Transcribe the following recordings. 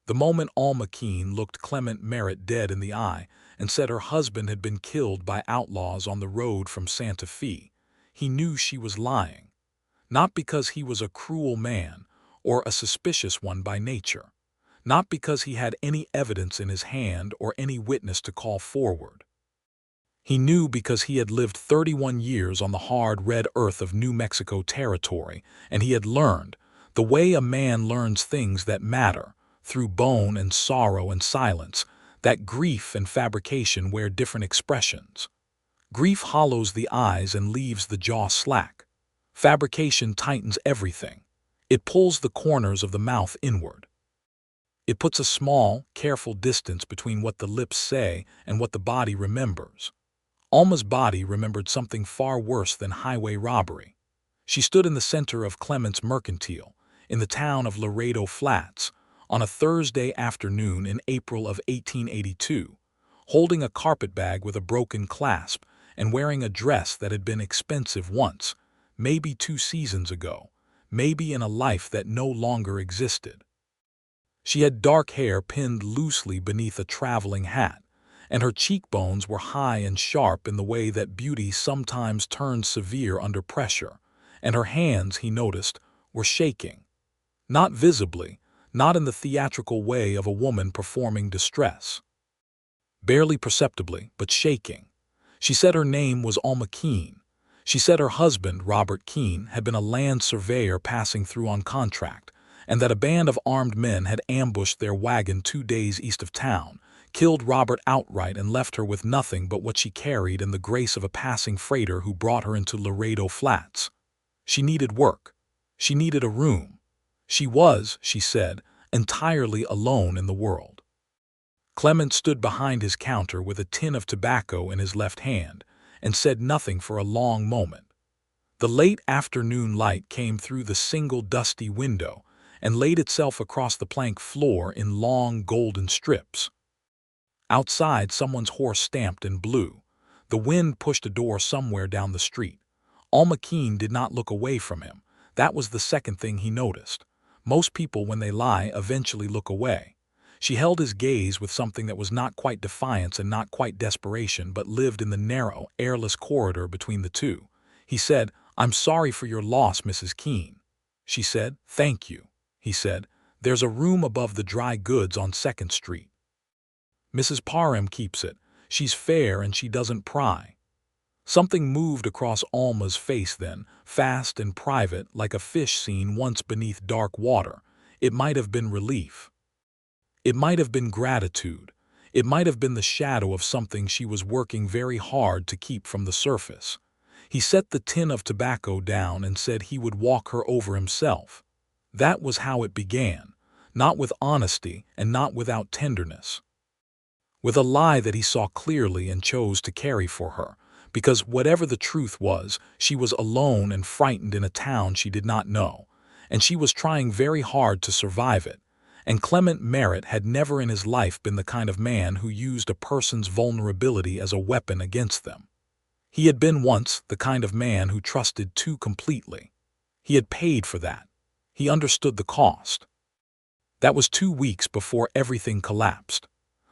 The moment Alma Keene looked Clement Merritt dead in the eye and said her husband had been killed by outlaws on the road from Santa Fe, he knew she was lying, not because he was a cruel man or a suspicious one by nature, not because he had any evidence in his hand or any witness to call forward. He knew because he had lived 31 years on the hard red earth of New Mexico territory, and he had learned, the way a man learns things that matter, through bone and sorrow and silence, that grief and fabrication wear different expressions. Grief hollows the eyes and leaves the jaw slack. Fabrication tightens everything. It pulls the corners of the mouth inward. It puts a small, careful distance between what the lips say and what the body remembers. Alma's body remembered something far worse than highway robbery. She stood in the center of Clement's mercantile, in the town of Laredo Flats, on a Thursday afternoon in April of 1882, holding a carpetbag with a broken clasp and wearing a dress that had been expensive once, maybe 2 seasons ago, maybe in a life that no longer existed. She had dark hair pinned loosely beneath a traveling hat, and her cheekbones were high and sharp in the way that beauty sometimes turns severe under pressure, and her hands, he noticed, were shaking. Not visibly, not in the theatrical way of a woman performing distress. Barely perceptibly, but shaking. She said her name was Alma Keene. She said her husband, Robert Keene, had been a land surveyor passing through on contract, and that a band of armed men had ambushed their wagon 2 days east of town, killed Robert outright and left her with nothing but what she carried and the grace of a passing freighter who brought her into Laredo Flats. She needed work. She needed a room. She was, she said, entirely alone in the world. Clement stood behind his counter with a tin of tobacco in his left hand and said nothing for a long moment. The late afternoon light came through the single dusty window and laid itself across the plank floor in long golden strips. Outside, someone's horse stamped and blew. The wind pushed a door somewhere down the street. Alma Keene did not look away from him. That was the second thing he noticed. Most people, when they lie, eventually look away. She held his gaze with something that was not quite defiance and not quite desperation, but lived in the narrow, airless corridor between the two. He said, "I'm sorry for your loss, Mrs. Keene." She said, "Thank you." He said, "There's a room above the dry goods on 2nd Street. Mrs. Parham keeps it. She's fair and she doesn't pry." Something moved across Alma's face then, fast and private, like a fish seen once beneath dark water. It might have been relief. It might have been gratitude. It might have been the shadow of something she was working very hard to keep from the surface. He set the tin of tobacco down and said he would walk her over himself. That was how it began, not with honesty and not without tenderness. With a lie that he saw clearly and chose to carry for her, because whatever the truth was, she was alone and frightened in a town she did not know, and she was trying very hard to survive it, and Clement Merritt had never in his life been the kind of man who used a person's vulnerability as a weapon against them. He had been once the kind of man who trusted too completely. He had paid for that. He understood the cost. That was 2 weeks before everything collapsed.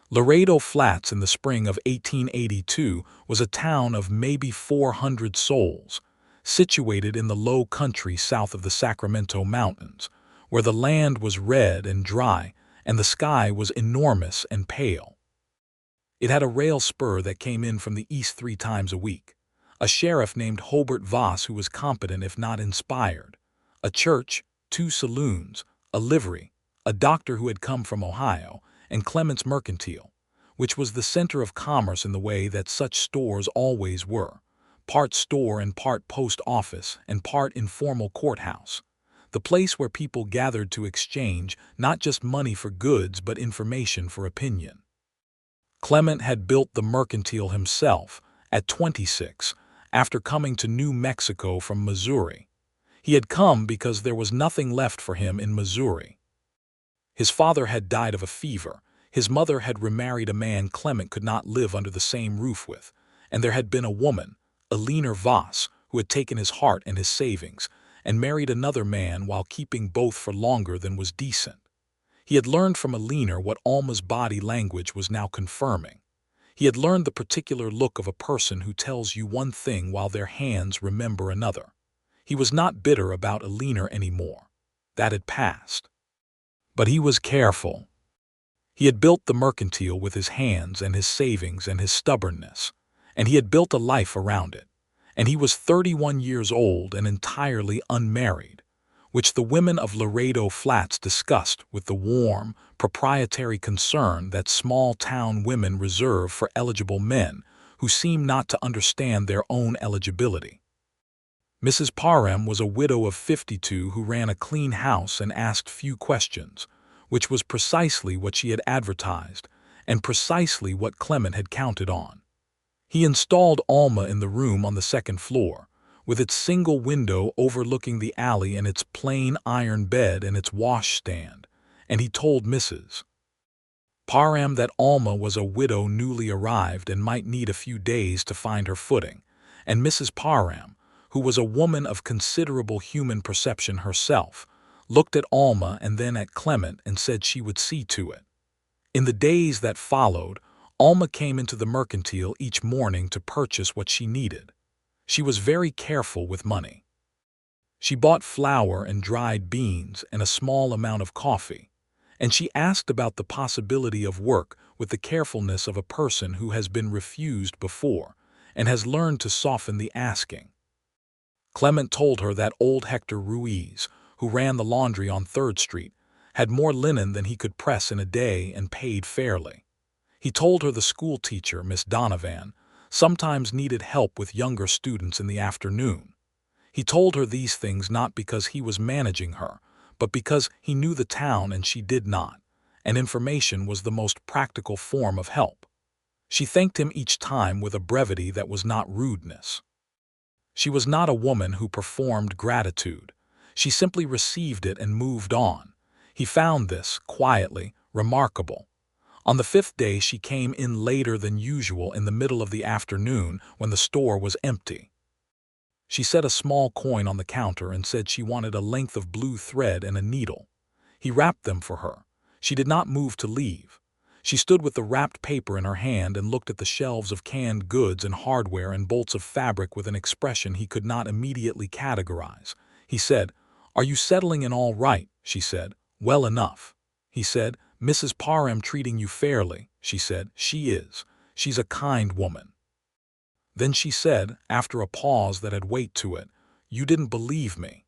Laredo Flats in the spring of 1882 was a town of maybe 400 souls, situated in the low country south of the Sacramento Mountains, where the land was red and dry and the sky was enormous and pale. It had a rail spur that came in from the east 3 times a week, a sheriff named Hobart Voss who was competent if not inspired, a church, 2 saloons, a livery, a doctor who had come from Ohio, and Clement's mercantile, which was the center of commerce in the way that such stores always were, part store and part post office and part informal courthouse, the place where people gathered to exchange not just money for goods but information for opinion. Clement had built the mercantile himself at 26 after coming to New Mexico from Missouri. He had come because there was nothing left for him in Missouri. His father had died of a fever, his mother had remarried a man Clement could not live under the same roof with, and there had been a woman, Eleanor Voss, who had taken his heart and his savings, and married another man while keeping both for longer than was decent. He had learned from Alina what Alma's body language was now confirming. He had learned the particular look of a person who tells you one thing while their hands remember another. He was not bitter about Alina anymore. That had passed. But he was careful. He had built the mercantile with his hands and his savings and his stubbornness, and he had built a life around it. And he was 31 years old and entirely unmarried, which the women of Laredo Flats discussed with the warm, proprietary concern that small-town women reserve for eligible men who seem not to understand their own eligibility. Mrs. Parham was a widow of 52 who ran a clean house and asked few questions, which was precisely what she had advertised and precisely what Clement had counted on. He installed Alma in the room on the second floor, with its single window overlooking the alley and its plain iron bed and its washstand, and he told Mrs. Parham that Alma was a widow newly arrived and might need a few days to find her footing, and Mrs. Parham, who was a woman of considerable human perception herself, looked at Alma and then at Clement and said she would see to it. In the days that followed, Alma came into the mercantile each morning to purchase what she needed. She was very careful with money. She bought flour and dried beans and a small amount of coffee, and she asked about the possibility of work with the carefulness of a person who has been refused before and has learned to soften the asking. Clement told her that old Hector Ruiz, who ran the laundry on 3rd Street, had more linen than he could press in a day and paid fairly. He told her the school teacher, Miss Donovan, sometimes needed help with younger students in the afternoon. He told her these things not because he was managing her, but because he knew the town and she did not, and information was the most practical form of help. She thanked him each time with a brevity that was not rudeness. She was not a woman who performed gratitude. She simply received it and moved on. He found this, quietly, remarkable. On the 5th day she came in later than usual in the middle of the afternoon when the store was empty. She set a small coin on the counter and said she wanted a length of blue thread and a needle. He wrapped them for her. She did not move to leave. She stood with the wrapped paper in her hand and looked at the shelves of canned goods and hardware and bolts of fabric with an expression he could not immediately categorize. He said, "Are you settling in all right?" She said, "Well enough." He said, "Mrs. Parham treating you fairly?" She said, "She is. She's a kind woman." Then she said, after a pause that had weight to it, "You didn't believe me."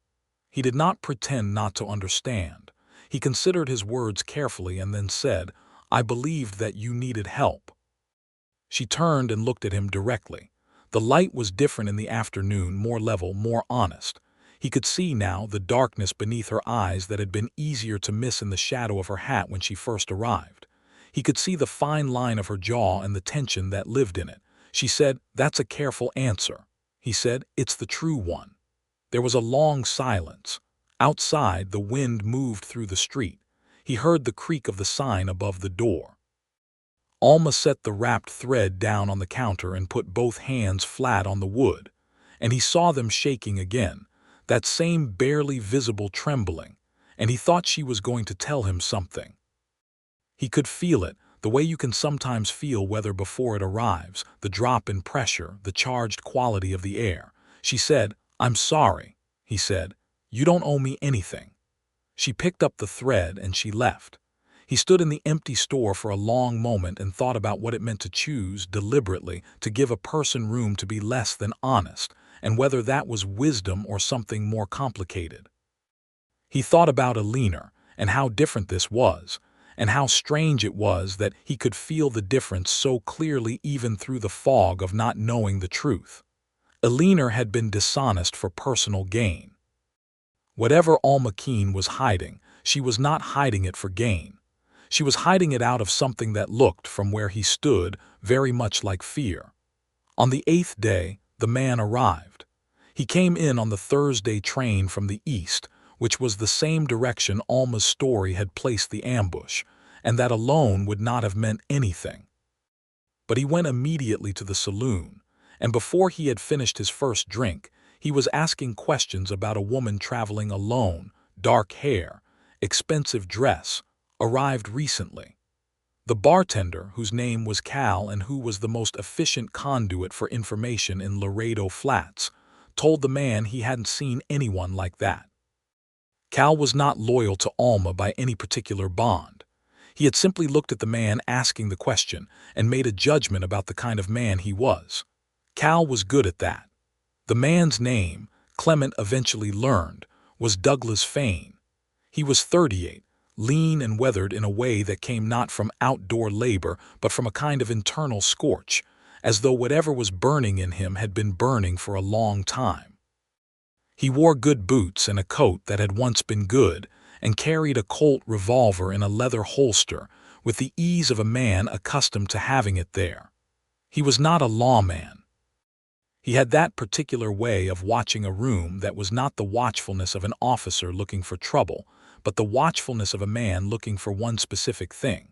He did not pretend not to understand. He considered his words carefully and then said, "I believed that you needed help." She turned and looked at him directly. The light was different in the afternoon, more level, more honest. He could see now the darkness beneath her eyes that had been easier to miss in the shadow of her hat when she first arrived. He could see the fine line of her jaw and the tension that lived in it. She said, "That's a careful answer." He said, "It's the true one." There was a long silence. Outside, the wind moved through the street. He heard the creak of the sign above the door. Alma set the wrapped thread down on the counter and put both hands flat on the wood, and he saw them shaking again, that same barely visible trembling, and he thought she was going to tell him something. He could feel it, the way you can sometimes feel weather before it arrives, the drop in pressure, the charged quality of the air. She said, "I'm sorry." He said, "You don't owe me anything." She picked up the thread and she left. He stood in the empty store for a long moment and thought about what it meant to choose, deliberately, to give a person room to be less than honest, and whether that was wisdom or something more complicated. He thought about Alina, and how different this was, and how strange it was that he could feel the difference so clearly even through the fog of not knowing the truth. Alina had been dishonest for personal gain. Whatever Alma Keene was hiding, she was not hiding it for gain. She was hiding it out of something that looked, from where he stood, very much like fear. On the 8th day, the man arrived. He came in on the Thursday train from the east, which was the same direction Alma's story had placed the ambush, and that alone would not have meant anything. But he went immediately to the saloon, and before he had finished his first drink, he was asking questions about a woman traveling alone, dark hair, expensive dress, arrived recently. The bartender, whose name was Cal and who was the most efficient conduit for information in Laredo Flats, told the man he hadn't seen anyone like that. Cal was not loyal to Alma by any particular bond. He had simply looked at the man asking the question and made a judgment about the kind of man he was. Cal was good at that. The man's name, Clement eventually learned, was Douglas Fane. He was 38, lean and weathered in a way that came not from outdoor labor but from a kind of internal scorch, as though whatever was burning in him had been burning for a long time. He wore good boots and a coat that had once been good, and carried a Colt revolver in a leather holster with the ease of a man accustomed to having it there. He was not a lawman. He had that particular way of watching a room that was not the watchfulness of an officer looking for trouble, but the watchfulness of a man looking for one specific thing.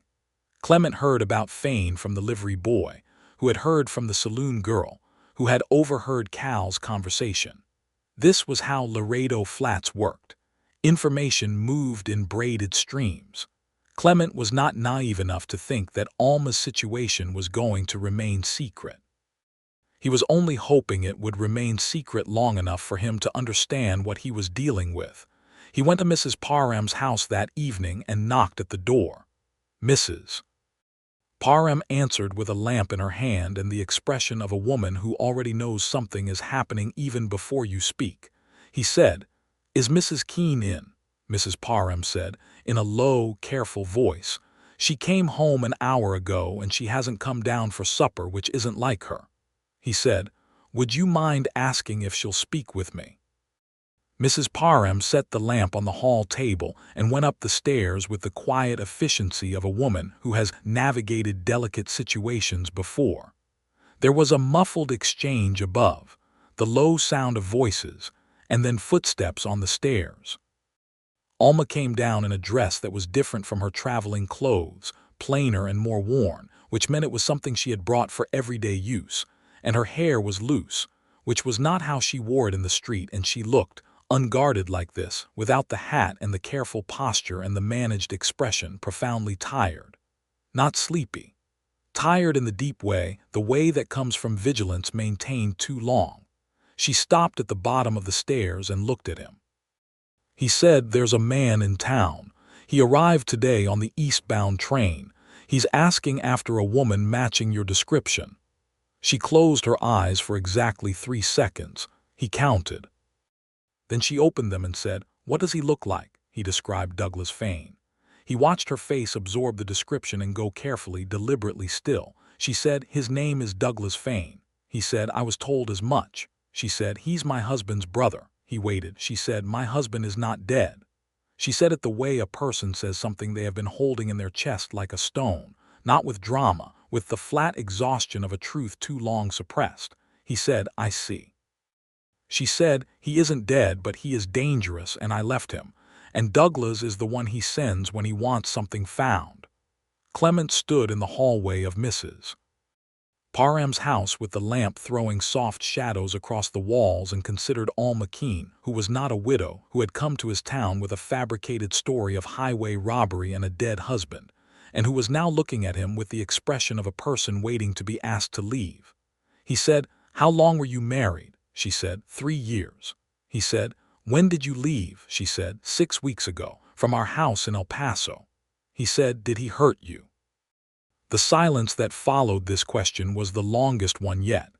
Clement heard about Fane from the livery boy, who had heard from the saloon girl, who had overheard Cal's conversation. This was how Laredo Flats worked. Information moved in braided streams. Clement was not naive enough to think that Alma's situation was going to remain secret. He was only hoping it would remain secret long enough for him to understand what he was dealing with. He went to Mrs. Parham's house that evening and knocked at the door. Mrs. Parham answered with a lamp in her hand and the expression of a woman who already knows something is happening even before you speak. He said, "Is Mrs. Keene in?" Mrs. Parham said, in a low, careful voice. "She came home an hour ago and she hasn't come down for supper, which isn't like her." He said, "Would you mind asking if she'll speak with me?" Mrs. Parham set the lamp on the hall table and went up the stairs with the quiet efficiency of a woman who has navigated delicate situations before. There was a muffled exchange above, the low sound of voices, and then footsteps on the stairs. Alma came down in a dress that was different from her traveling clothes, plainer and more worn, which meant it was something she had brought for everyday use, and her hair was loose, which was not how she wore it in the street, and she looked, unguarded like this, without the hat and the careful posture and the managed expression, profoundly tired. Not sleepy. Tired in the deep way, the way that comes from vigilance maintained too long. She stopped at the bottom of the stairs and looked at him. He said, "There's a man in town. He arrived today on the eastbound train. He's asking after a woman matching your description." She closed her eyes for exactly 3 seconds. He counted. Then she opened them and said, "What does he look like?" He described Douglas Fane. He watched her face absorb the description and go carefully, deliberately still. She said, "His name is Douglas Fane." He said, "I was told as much." She said, "He's my husband's brother." He waited. She said, "My husband is not dead." She said it the way a person says something they have been holding in their chest like a stone, not with drama, with the flat exhaustion of a truth too long suppressed. He said, "I see." She said, "He isn't dead, but he is dangerous, and I left him. And Douglas is the one he sends when he wants something found." Clement stood in the hallway of Mrs. Parham's house with the lamp throwing soft shadows across the walls and considered Alma Keene, who was not a widow, who had come to his town with a fabricated story of highway robbery and a dead husband, and who was now looking at him with the expression of a person waiting to be asked to leave. He said, "How long were you married?" She said, 3 years. He said, "When did you leave?" She said, 6 weeks ago, from our house in El Paso." He said, "Did he hurt you?" The silence that followed this question was the longest one yet.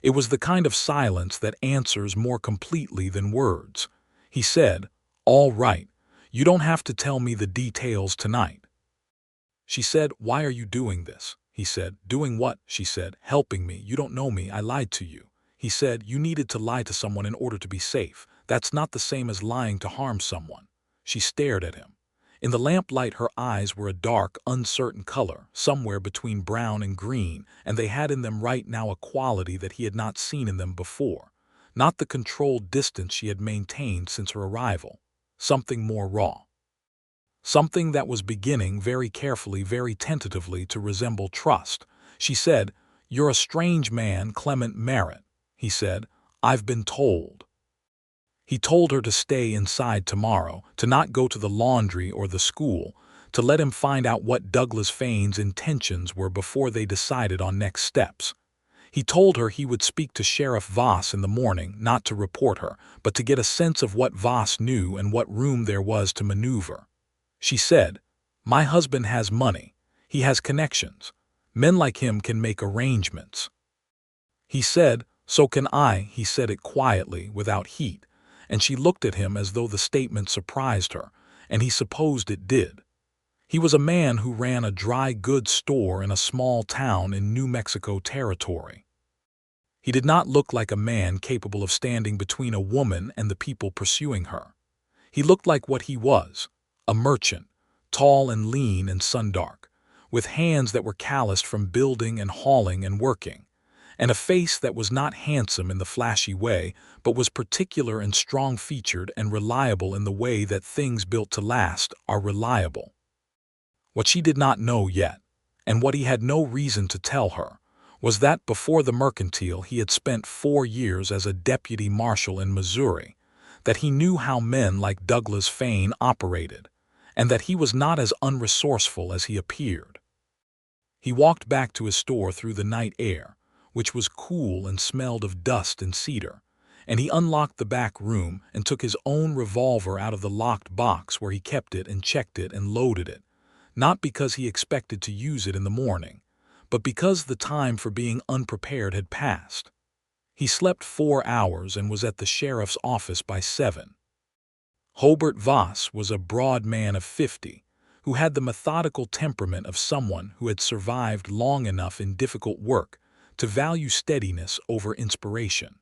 It was the kind of silence that answers more completely than words. He said, "All right, you don't have to tell me the details tonight." She said, "Why are you doing this?" He said, "Doing what?" She said, "Helping me. You don't know me. I lied to you." He said, "You needed to lie to someone in order to be safe. That's not the same as lying to harm someone." She stared at him. In the lamplight her eyes were a dark, uncertain color, somewhere between brown and green, and they had in them right now a quality that he had not seen in them before. Not the controlled distance she had maintained since her arrival. Something more raw. Something that was beginning very carefully, very tentatively to resemble trust. She said, "You're a strange man, Clement Merritt." He said, "I've been told." He told her to stay inside tomorrow, to not go to the laundry or the school, to let him find out what Douglas Fane's intentions were before they decided on next steps. He told her he would speak to Sheriff Voss in the morning, not to report her, but to get a sense of what Voss knew and what room there was to maneuver. She said, "My husband has money. He has connections. Men like him can make arrangements." He said, "So can I." He said it quietly, without heat, and she looked at him as though the statement surprised her, and he supposed it did. He was a man who ran a dry goods store in a small town in New Mexico territory. He did not look like a man capable of standing between a woman and the people pursuing her. He looked like what he was, a merchant, tall and lean and sun-dark, with hands that were calloused from building and hauling and working, and a face that was not handsome in the flashy way, but was particular and strong-featured and reliable in the way that things built to last are reliable. What she did not know yet, and what he had no reason to tell her, was that before the mercantile he had spent 4 years as a deputy marshal in Missouri, that he knew how men like Douglas Fane operated, and that he was not as unresourceful as he appeared. He walked back to his store through the night air, which was cool and smelled of dust and cedar, and he unlocked the back room and took his own revolver out of the locked box where he kept it and checked it and loaded it, not because he expected to use it in the morning, but because the time for being unprepared had passed. He slept 4 hours and was at the sheriff's office by 7. Hobart Voss was a broad man of 50, who had the methodical temperament of someone who had survived long enough in difficult work to value steadiness over inspiration.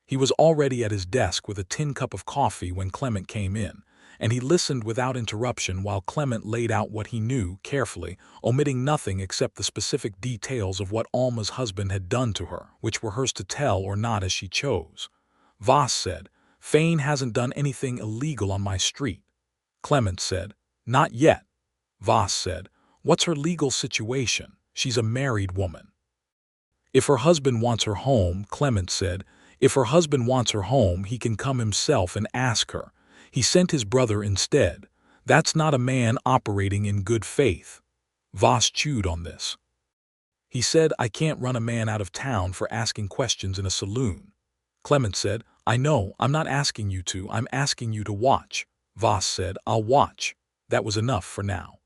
He was already at his desk with a tin cup of coffee when Clement came in, and he listened without interruption while Clement laid out what he knew carefully, omitting nothing except the specific details of what Alma's husband had done to her, which were hers to tell or not as she chose. Voss said, "Fane hasn't done anything illegal on my street." Clement said, "Not yet." Voss said, "What's her legal situation? She's a married woman." "If her husband wants her home," Clement said, "if her husband wants her home, he can come himself and ask her. He sent his brother instead. That's not a man operating in good faith." Voss chewed on this. He said, "I can't run a man out of town for asking questions in a saloon." Clement said, "I know, I'm not asking you to, I'm asking you to watch." Voss said, "I'll watch." That was enough for now.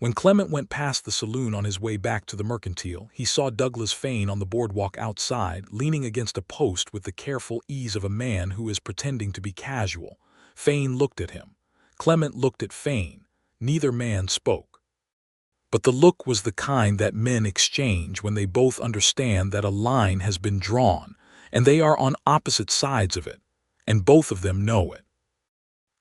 When Clement went past the saloon on his way back to the mercantile, he saw Douglas Fane on the boardwalk outside, leaning against a post with the careful ease of a man who is pretending to be casual. Fane looked at him. Clement looked at Fane. Neither man spoke. But the look was the kind that men exchange when they both understand that a line has been drawn, and they are on opposite sides of it, and both of them know it.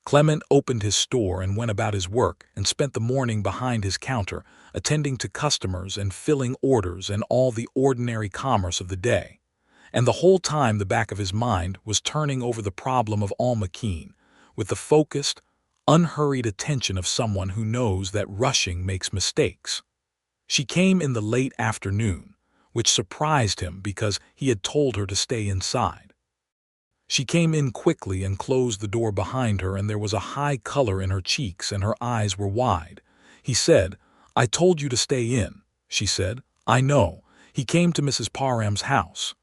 Clement opened his store and went about his work and spent the morning behind his counter, attending to customers and filling orders and all the ordinary commerce of the day. And the whole time the back of his mind was turning over the problem of Alma Keene, with the focused, unhurried attention of someone who knows that rushing makes mistakes. She came in the late afternoon, which surprised him because he had told her to stay inside. She came in quickly and closed the door behind her, and there was a high color in her cheeks and her eyes were wide. He said, "I told you to stay in," she said. "I know. He came to Mrs. Parham's house."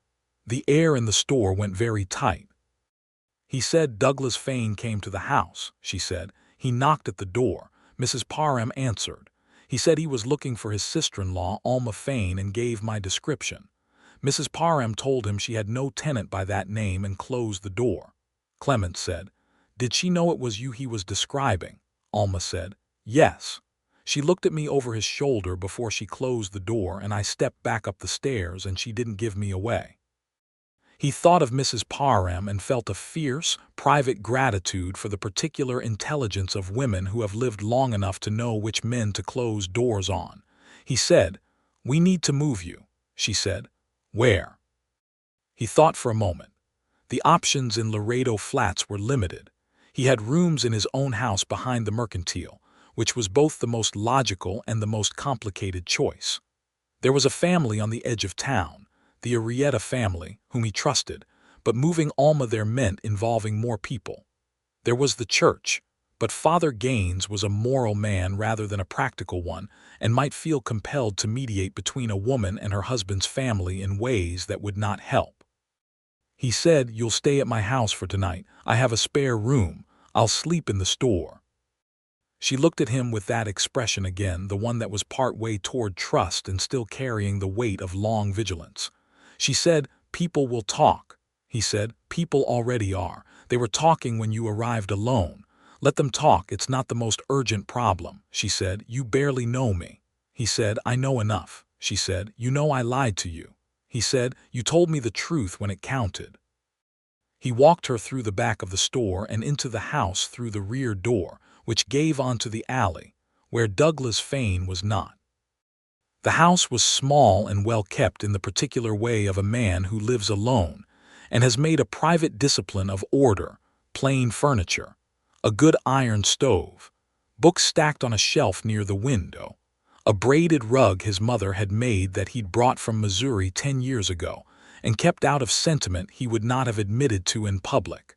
The air in the store went very tight. "He said Douglas Fane came to the house," she said. "He knocked at the door." Mrs. Parham answered. "He said he was looking for his sister-in-law, Alma Fane, and gave my description." Mrs. Parham told him she had no tenant by that name and closed the door. Clement said, "Did she know it was you he was describing?" Alma said, "Yes. She looked at me over his shoulder before she closed the door, and I stepped back up the stairs and she didn't give me away." He thought of Mrs. Parham and felt a fierce, private gratitude for the particular intelligence of women who have lived long enough to know which men to close doors on. He said, "We need to move you," she said. "Where?" He thought for a moment. The options in Laredo Flats were limited. He had rooms in his own house behind the mercantile, which was both the most logical and the most complicated choice. There was a family on the edge of town, the Arrieta family, whom he trusted, but moving Alma there meant involving more people. There was the church, But Father Gaines was a moral man rather than a practical one, and might feel compelled to mediate between a woman and her husband's family in ways that would not help. He said, "You'll stay at my house for tonight. I have a spare room. I'll sleep in the store." She looked at him with that expression again, the one that was part way toward trust and still carrying the weight of long vigilance. She said, "People will talk." He said, "People already are. They were talking when you arrived alone. Let them talk, it's not the most urgent problem." She said, "You barely know me." He said, "I know enough." She said, "You know I lied to you." He said, "You told me the truth when it counted." He walked her through the back of the store and into the house through the rear door, which gave onto the alley, where Douglas Fane was not. The house was small and well kept in the particular way of a man who lives alone, and has made a private discipline of order, plain furniture, a good iron stove, books stacked on a shelf near the window, a braided rug his mother had made that he'd brought from Missouri 10 years ago, and kept out of sentiment he would not have admitted to in public.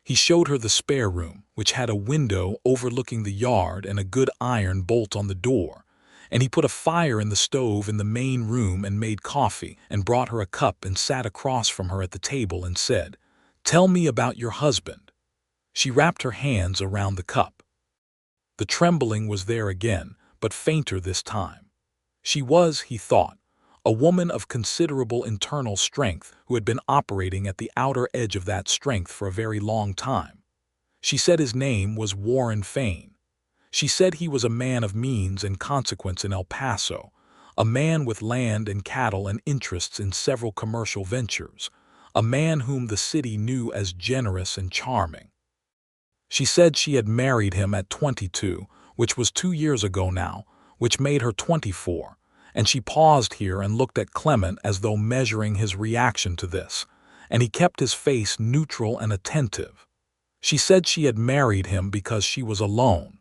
He showed her the spare room, which had a window overlooking the yard and a good iron bolt on the door, and he put a fire in the stove in the main room and made coffee and brought her a cup and sat across from her at the table and said, "Tell me about your husband." She wrapped her hands around the cup. The trembling was there again, but fainter this time. She was, he thought, a woman of considerable internal strength who had been operating at the outer edge of that strength for a very long time. She said his name was Warren Fane. She said he was a man of means and consequence in El Paso, a man with land and cattle and interests in several commercial ventures, a man whom the city knew as generous and charming. She said she had married him at 22, which was 2 years ago now, which made her 24, and she paused here and looked at Clement as though measuring his reaction to this, and he kept his face neutral and attentive. She said she had married him because she was alone.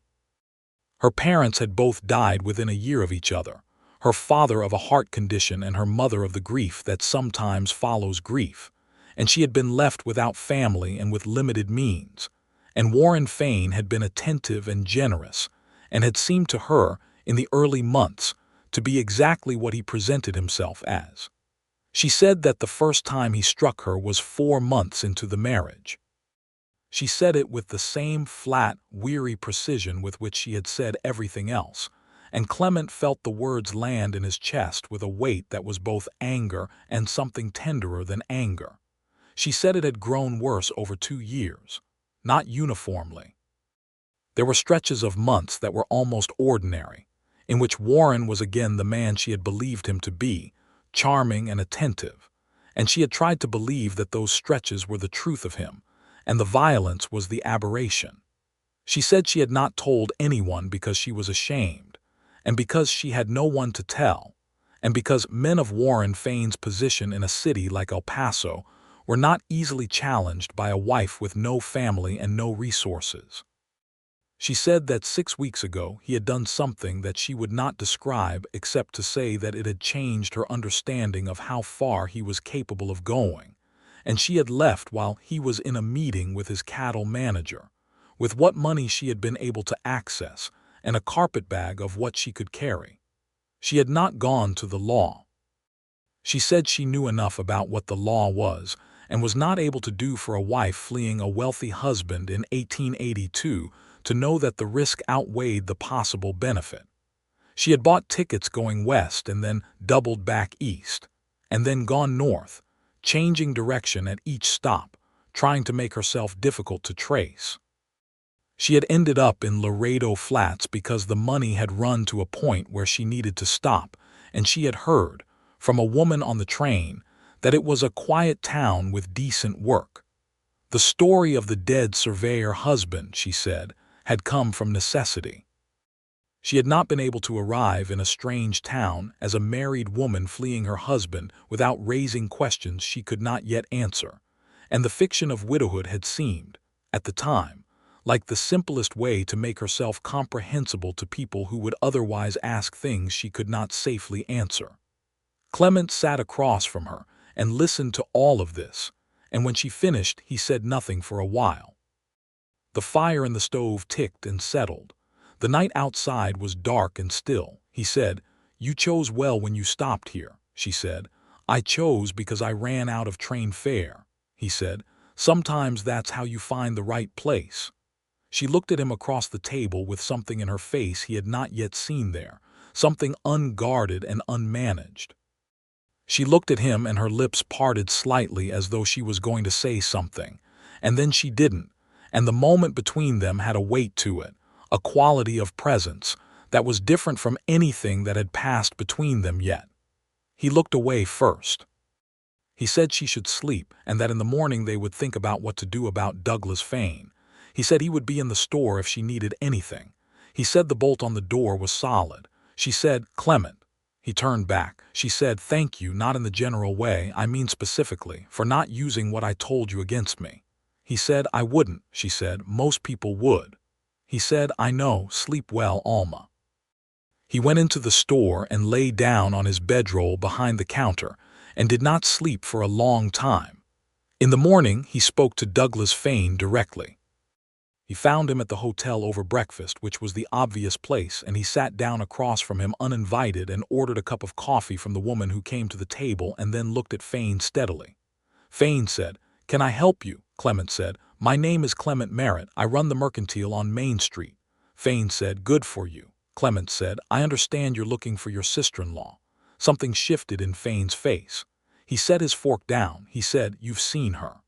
Her parents had both died within a year of each other, her father of a heart condition and her mother of the grief that sometimes follows grief, and she had been left without family and with limited means, and Warren Fane had been attentive and generous, and had seemed to her, in the early months, to be exactly what he presented himself as. She said that the first time he struck her was 4 months into the marriage. She said it with the same flat, weary precision with which she had said everything else, and Clement felt the words land in his chest with a weight that was both anger and something tenderer than anger. She said it had grown worse over 2 years, not uniformly. There were stretches of months that were almost ordinary, in which Warren was again the man she had believed him to be, charming and attentive, and she had tried to believe that those stretches were the truth of him, and the violence was the aberration. She said she had not told anyone because she was ashamed, and because she had no one to tell, and because men of Warren Fane's position in a city like El Paso were not easily challenged by a wife with no family and no resources. She said that 6 weeks ago he had done something that she would not describe except to say that it had changed her understanding of how far he was capable of going, and she had left while he was in a meeting with his cattle manager, with what money she had been able to access, and a carpetbag of what she could carry. She had not gone to the law. She said she knew enough about what the law was, and was not able to do for a wife fleeing a wealthy husband in 1882 to know that the risk outweighed the possible benefit. She had bought tickets going west and then doubled back east, and then gone north, changing direction at each stop, trying to make herself difficult to trace. She had ended up in Laredo Flats because the money had run to a point where she needed to stop, and she had heard, from a woman on the train, that it was a quiet town with decent work. The story of the dead surveyor husband, she said, had come from necessity. She had not been able to arrive in a strange town as a married woman fleeing her husband without raising questions she could not yet answer, and the fiction of widowhood had seemed, at the time, like the simplest way to make herself comprehensible to people who would otherwise ask things she could not safely answer. Clement sat across from her and listened to all of this, and when she finished he said nothing for a while. The fire in the stove ticked and settled. The night outside was dark and still. He said, "You chose well when you stopped here," she said. "I chose because I ran out of train fare," he said. "Sometimes that's how you find the right place." She looked at him across the table with something in her face he had not yet seen there, something unguarded and unmanaged. She looked at him and her lips parted slightly as though she was going to say something, and then she didn't, and the moment between them had a weight to it, a quality of presence, that was different from anything that had passed between them yet. He looked away first. He said she should sleep and that in the morning they would think about what to do about Douglas Fane. He said he would be in the store if she needed anything. He said the bolt on the door was solid. She said, "Clement." He turned back. She said, "Thank you, not in the general way, I mean specifically, for not using what I told you against me." He said, "I wouldn't," she said, "most people would." He said, "I know, sleep well, Alma." He went into the store and lay down on his bedroll behind the counter and did not sleep for a long time. In the morning, he spoke to Douglas Fane directly. He found him at the hotel over breakfast, which was the obvious place, and he sat down across from him uninvited and ordered a cup of coffee from the woman who came to the table and then looked at Fane steadily. Fane said, "Can I help you?" Clement said, "My name is Clement Merritt. I run the mercantile on Main Street." Fane said, "Good for you." Clement said, "I understand you're looking for your sister-in-law." Something shifted in Fane's face. He set his fork down. He said, "You've seen her."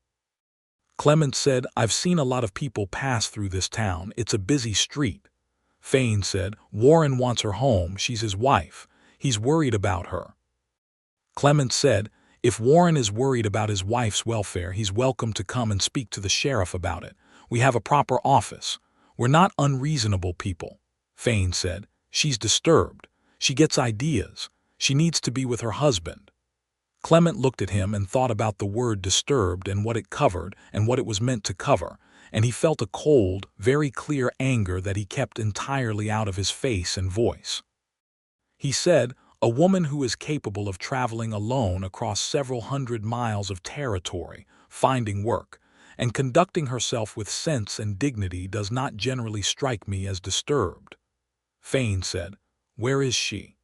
Clement said, "I've seen a lot of people pass through this town. It's a busy street." Fane said, "Warren wants her home. She's his wife. He's worried about her." Clement said, "If Warren is worried about his wife's welfare, he's welcome to come and speak to the sheriff about it. We have a proper office. We're not unreasonable people." Fane said, "She's disturbed. She gets ideas. She needs to be with her husband." Clement looked at him and thought about the word disturbed and what it covered and what it was meant to cover, and he felt a cold, very clear anger that he kept entirely out of his face and voice. He said, "A woman who is capable of traveling alone across several hundred miles of territory, finding work, and conducting herself with sense and dignity does not generally strike me as disturbed." Fane said, "Where is she?"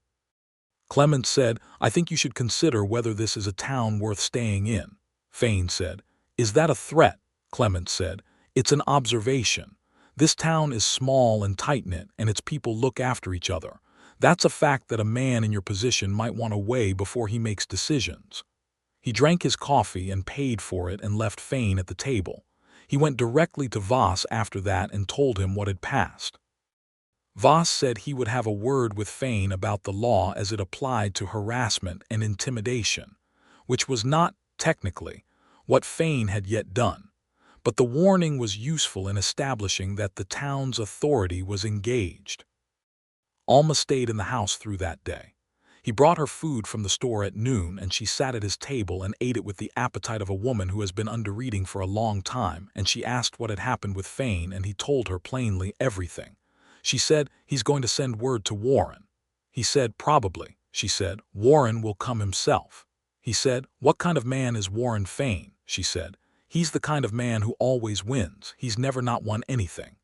Clement said, "I think you should consider whether this is a town worth staying in." Fane said, "Is that a threat?" Clement said, "It's an observation. This town is small and tight-knit, and its people look after each other. That's a fact that a man in your position might want to weigh before he makes decisions." He drank his coffee and paid for it and left Fane at the table. He went directly to Voss after that and told him what had passed. Voss said he would have a word with Fane about the law as it applied to harassment and intimidation, which was not, technically, what Fane had yet done, but the warning was useful in establishing that the town's authority was engaged. Alma stayed in the house through that day. He brought her food from the store at noon, and she sat at his table and ate it with the appetite of a woman who has been under-eating for a long time, and she asked what had happened with Fane, and he told her plainly everything. She said, "He's going to send word to Warren." He said, "Probably." She said, "Warren will come himself." He said, "What kind of man is Warren Fane?" She said, "He's the kind of man who always wins. He's never not won anything."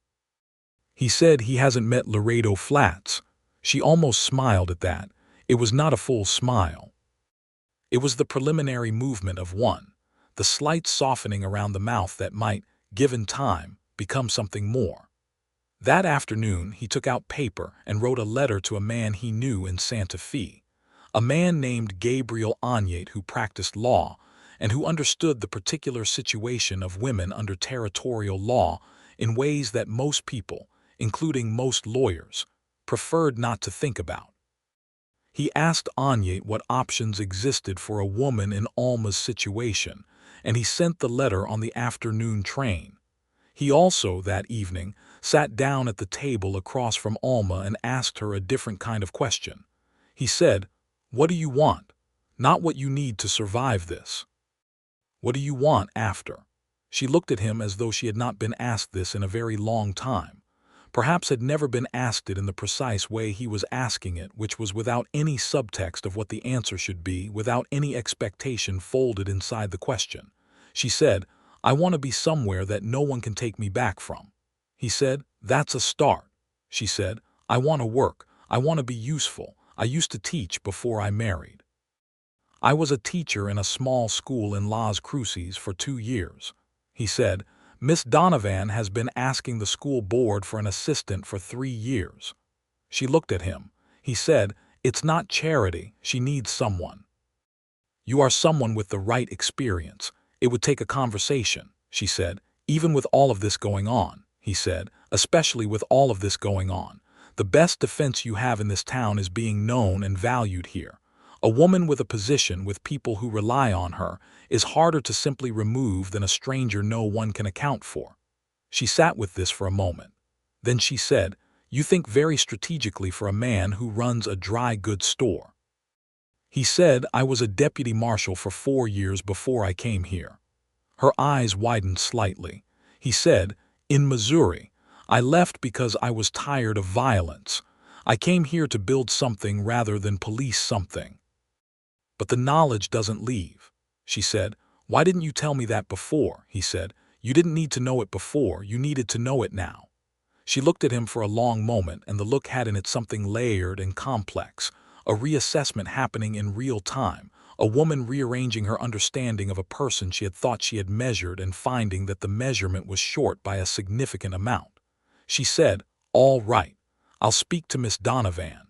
He said he hasn't met Laredo Flats. She almost smiled at that. It was not a full smile. It was the preliminary movement of one, the slight softening around the mouth that might, given time, become something more. That afternoon, he took out paper and wrote a letter to a man he knew in Santa Fe, a man named Gabriel Agnate who practiced law and who understood the particular situation of women under territorial law in ways that most people, including most lawyers, preferred not to think about. He asked Agnate what options existed for a woman in Alma's situation, and he sent the letter on the afternoon train. He also, that evening, sat down at the table across from Alma and asked her a different kind of question. He said, "What do you want? Not what you need to survive this. What do you want after?" She looked at him as though she had not been asked this in a very long time, perhaps had never been asked it in the precise way he was asking it, which was without any subtext of what the answer should be, without any expectation folded inside the question. She said, "I want to be somewhere that no one can take me back from." He said, "That's a start." She said, "I want to work. I want to be useful. I used to teach before I married. I was a teacher in a small school in Las Cruces for 2 years." He said, "Miss Donovan has been asking the school board for an assistant for 3 years." She looked at him. He said, "It's not charity. She needs someone." "You are someone with the right experience. It would take a conversation," she said. "Even with all of this going on," he said, "especially with all of this going on. The best defense you have in this town is being known and valued here. A woman with a position with people who rely on her is harder to simply remove than a stranger no one can account for." She sat with this for a moment. Then she said, "You think very strategically for a man who runs a dry goods store." He said, "I was a deputy marshal for 4 years before I came here." Her eyes widened slightly. He said, "In Missouri. I left because I was tired of violence. I came here to build something rather than police something." "But the knowledge doesn't leave," she said. "Why didn't you tell me that before?" He said, "You didn't need to know it before, you needed to know it now." She looked at him for a long moment, and the look had in it something layered and complex, a reassessment happening in real time, a woman rearranging her understanding of a person she had thought she had measured and finding that the measurement was short by a significant amount. She said, "All right, I'll speak to Miss Donovan."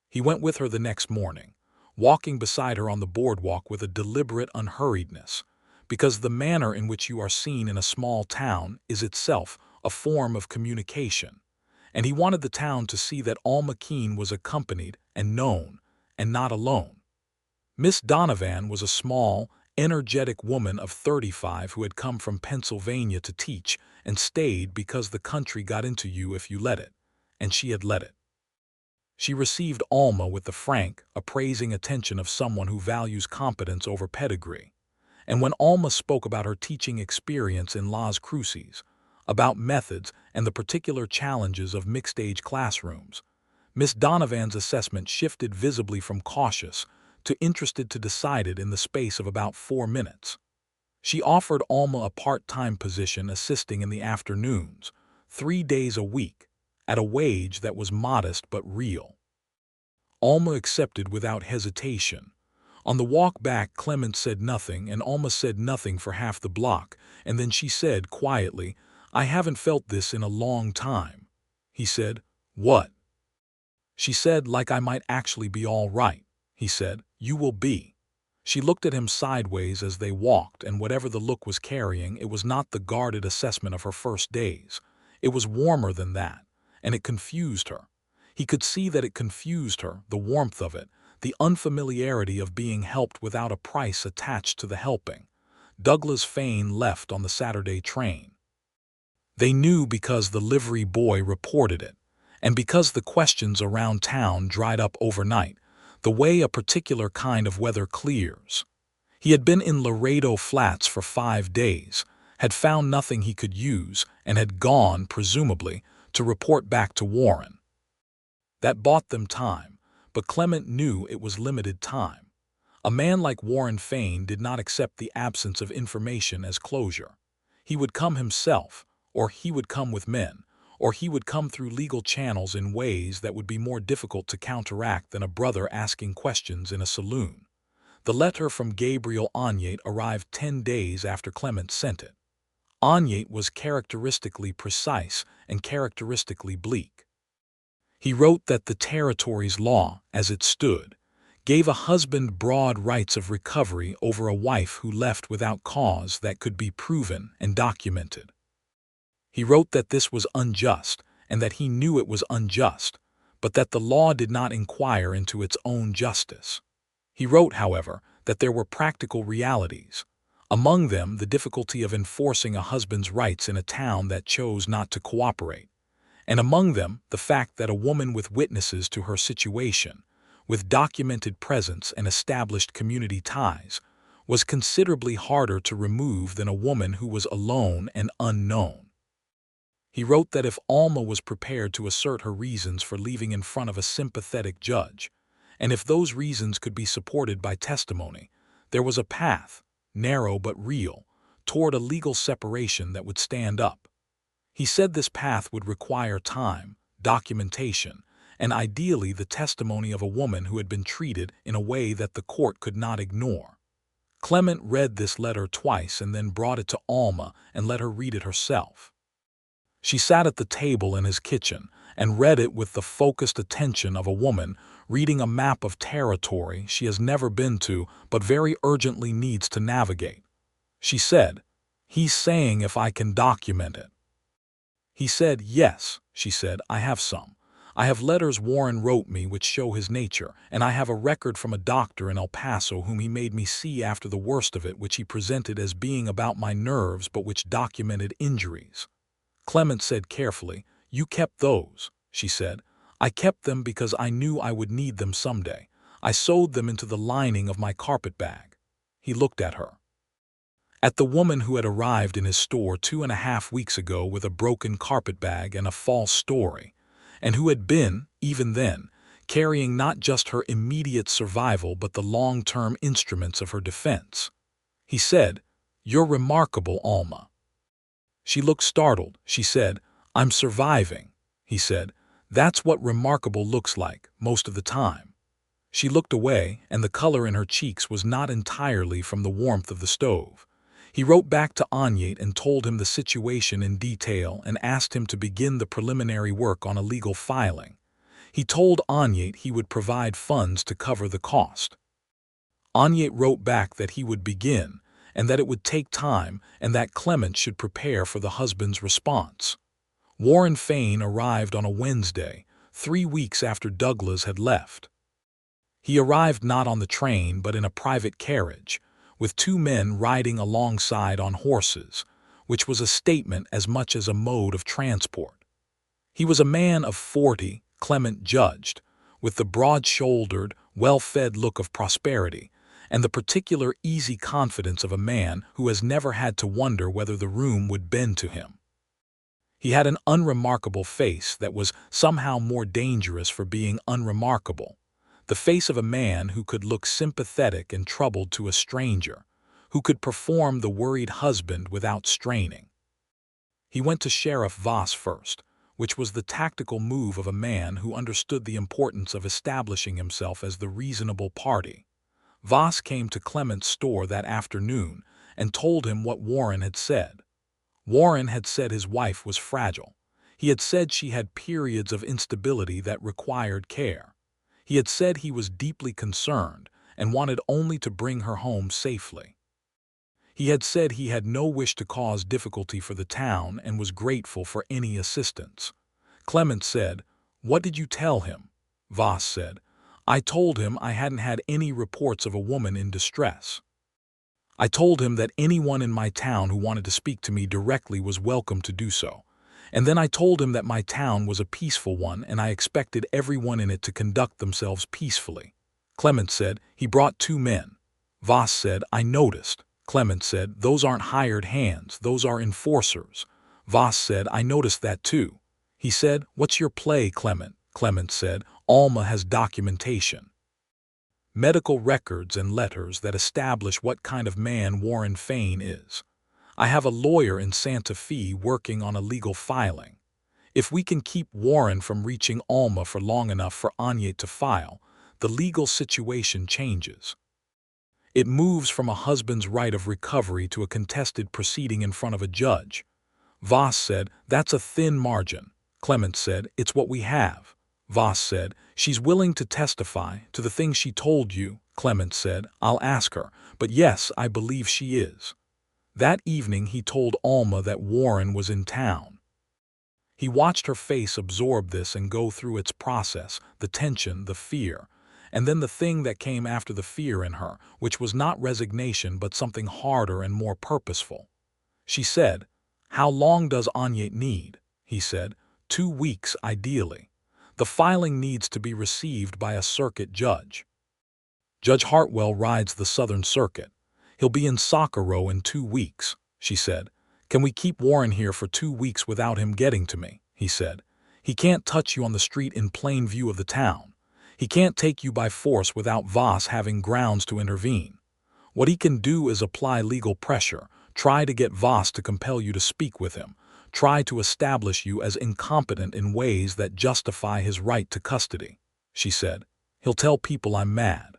He went with her the next morning, walking beside her on the boardwalk with a deliberate unhurriedness, because the manner in which you are seen in a small town is itself a form of communication, and he wanted the town to see that Alma Keene was accompanied and known, and not alone. Miss Donovan was a small, energetic woman of 35 who had come from Pennsylvania to teach and stayed because the country got into you if you let it, and she had let it. She received Alma with the frank, appraising attention of someone who values competence over pedigree. And when Alma spoke about her teaching experience in Las Cruces, about methods and the particular challenges of mixed-age classrooms, Miss Donovan's assessment shifted visibly from cautious to interested to decided in the space of about 4 minutes. She offered Alma a part-time position assisting in the afternoons, 3 days a week, at a wage that was modest but real. Alma accepted without hesitation. On the walk back, Clement said nothing, and Alma said nothing for half the block, and then she said quietly, "I haven't felt this in a long time." He said, "What?" She said, "Like I might actually be all right." He said, "You will be." She looked at him sideways as they walked, and whatever the look was carrying, it was not the guarded assessment of her first days. It was warmer than that, and it confused her. He could see that it confused her, the warmth of it, the unfamiliarity of being helped without a price attached to the helping. Douglas Fane left on the Saturday train. They knew because the livery boy reported it, and because the questions around town dried up overnight, the way a particular kind of weather clears. He had been in Laredo Flats for 5 days, had found nothing he could use, and had gone, presumably, to report back to Warren. That bought them time, but Clement knew it was limited time. A man like Warren Fane did not accept the absence of information as closure. He would come himself, or he would come with men, or he would come through legal channels in ways that would be more difficult to counteract than a brother asking questions in a saloon. The letter from Gabriel Ognate arrived 10 days after Clement sent it. Ognate was characteristically precise and characteristically bleak. He wrote that the territory's law, as it stood, gave a husband broad rights of recovery over a wife who left without cause that could be proven and documented. He wrote that this was unjust and that he knew it was unjust, but that the law did not inquire into its own justice. He wrote, however, that there were practical realities, among them the difficulty of enforcing a husband's rights in a town that chose not to cooperate, and among them the fact that a woman with witnesses to her situation, with documented presence and established community ties, was considerably harder to remove than a woman who was alone and unknown. He wrote that if Alma was prepared to assert her reasons for leaving in front of a sympathetic judge, and if those reasons could be supported by testimony, there was a path, narrow but real, toward a legal separation that would stand up. He said this path would require time, documentation, and ideally the testimony of a woman who had been treated in a way that the court could not ignore. Clement read this letter twice and then brought it to Alma and let her read it herself. She sat at the table in his kitchen and read it with the focused attention of a woman reading a map of territory she has never been to but very urgently needs to navigate. She said, "He's saying if I can document it." He said, "Yes," she said, "I have some. I have letters Warren wrote me which show his nature, and I have a record from a doctor in El Paso whom he made me see after the worst of it, which he presented as being about my nerves but which documented injuries." Clement said carefully, "You kept those," she said. "I kept them because I knew I would need them someday. I sewed them into the lining of my carpetbag." He looked at her. At the woman who had arrived in his store 2.5 weeks ago with a broken carpetbag and a false story, and who had been, even then, carrying not just her immediate survival but the long-term instruments of her defense. He said, "You're remarkable, Alma." She looked startled. She said, "I'm surviving." He said, "That's what remarkable looks like, most of the time." She looked away, and the color in her cheeks was not entirely from the warmth of the stove. He wrote back to Anyate and told him the situation in detail and asked him to begin the preliminary work on a legal filing. He told Anyate he would provide funds to cover the cost. Anyate wrote back that he would begin, and that it would take time, and that Clement should prepare for the husband's response. Warren Fain arrived on a Wednesday, 3 weeks after Douglas had left. He arrived not on the train but in a private carriage, with 2 men riding alongside on horses, which was a statement as much as a mode of transport. He was a man of 40, Clement judged, with the broad-shouldered, well-fed look of prosperity, and the particular easy confidence of a man who has never had to wonder whether the room would bend to him. He had an unremarkable face that was somehow more dangerous for being unremarkable. The face of a man who could look sympathetic and troubled to a stranger, who could perform the worried husband without straining. He went to Sheriff Voss first, which was the tactical move of a man who understood the importance of establishing himself as the reasonable party. Voss came to Clement's store that afternoon and told him what Warren had said. Warren had said his wife was fragile. He had said she had periods of instability that required care. He had said he was deeply concerned and wanted only to bring her home safely. He had said he had no wish to cause difficulty for the town and was grateful for any assistance. Clement said, "What did you tell him?" Voss said, "I told him I hadn't had any reports of a woman in distress. I told him that anyone in my town who wanted to speak to me directly was welcome to do so. And then I told him that my town was a peaceful one and I expected everyone in it to conduct themselves peacefully." Clement said, "He brought 2 men. Voss said, "I noticed." Clement said, "Those aren't hired hands, those are enforcers." Voss said, "I noticed that too." He said, "What's your play, Clement?" Clement said, "Alma has documentation. Medical records and letters that establish what kind of man Warren Fain is. I have a lawyer in Santa Fe working on a legal filing. If we can keep Warren from reaching Alma for long enough for Anyate to file, the legal situation changes. It moves from a husband's right of recovery to a contested proceeding in front of a judge." Voss said, "That's a thin margin." Clement said, "It's what we have." Voss said, "She's willing to testify to the things she told you." Clement said, "I'll ask her, but yes, I believe she is." That evening he told Alma that Warren was in town. He watched her face absorb this and go through its process, the tension, the fear, and then the thing that came after the fear in her, which was not resignation but something harder and more purposeful. She said, "How long does Anyate need?" He said, 2 weeks ideally. The filing needs to be received by a circuit judge. Judge Hartwell rides the Southern Circuit. He'll be in Socorro in 2 weeks, she said. "Can we keep Warren here for 2 weeks without him getting to me?" He said. "He can't touch you on the street in plain view of the town. He can't take you by force without Voss having grounds to intervene. What he can do is apply legal pressure, try to get Voss to compel you to speak with him, try to establish you as incompetent in ways that justify his right to custody," she said. "He'll tell people I'm mad."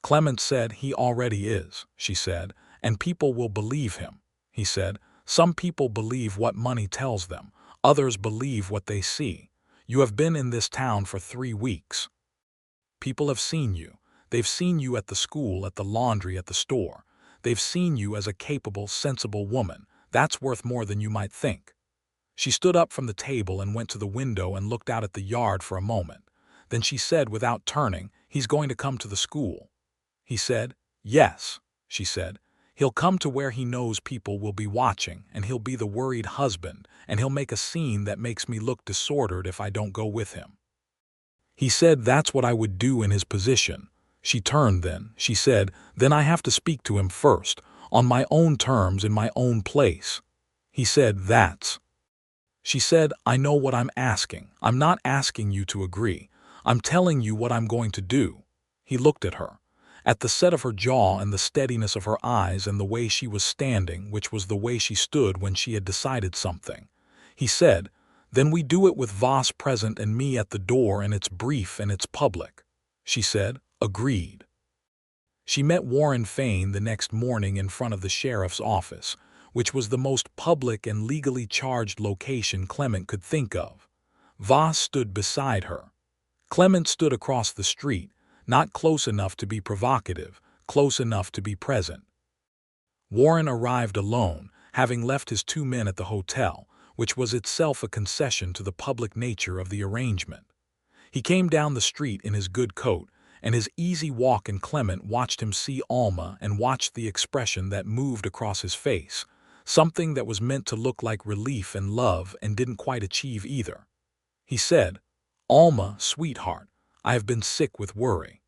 Clement said he already is, she said, and people will believe him. He said, "Some people believe what money tells them, others believe what they see. You have been in this town for 3 weeks. People have seen you. They've seen you at the school, at the laundry, at the store. They've seen you as a capable, sensible woman. That's worth more than you might think." She stood up from the table and went to the window and looked out at the yard for a moment. Then she said without turning, "He's going to come to the school." He said, "Yes," she said. "He'll come to where he knows people will be watching, and he'll be the worried husband, and he'll make a scene that makes me look disordered if I don't go with him." He said that's what I would do in his position. She turned then. She said, "Then I have to speak to him first, on my own terms, in my own place." He said, "That's—" She said, "I know what I'm asking. I'm not asking you to agree. I'm telling you what I'm going to do." He looked at her. At the set of her jaw and the steadiness of her eyes and the way she was standing, which was the way she stood when she had decided something, he said, "Then we do it with Voss present and me at the door, and it's brief and it's public." She said, "Agreed." She met Warren Fain the next morning in front of the sheriff's office, which was the most public and legally charged location Clement could think of. Voss stood beside her. Clement stood across the street, not close enough to be provocative, close enough to be present. Warren arrived alone, having left his 2 men at the hotel, which was itself a concession to the public nature of the arrangement. He came down the street in his good coat, and his easy walk, and Clement watched him see Alma and watched the expression that moved across his face, something that was meant to look like relief and love and didn't quite achieve either. He said, "Alma, sweetheart, I have been sick with worry."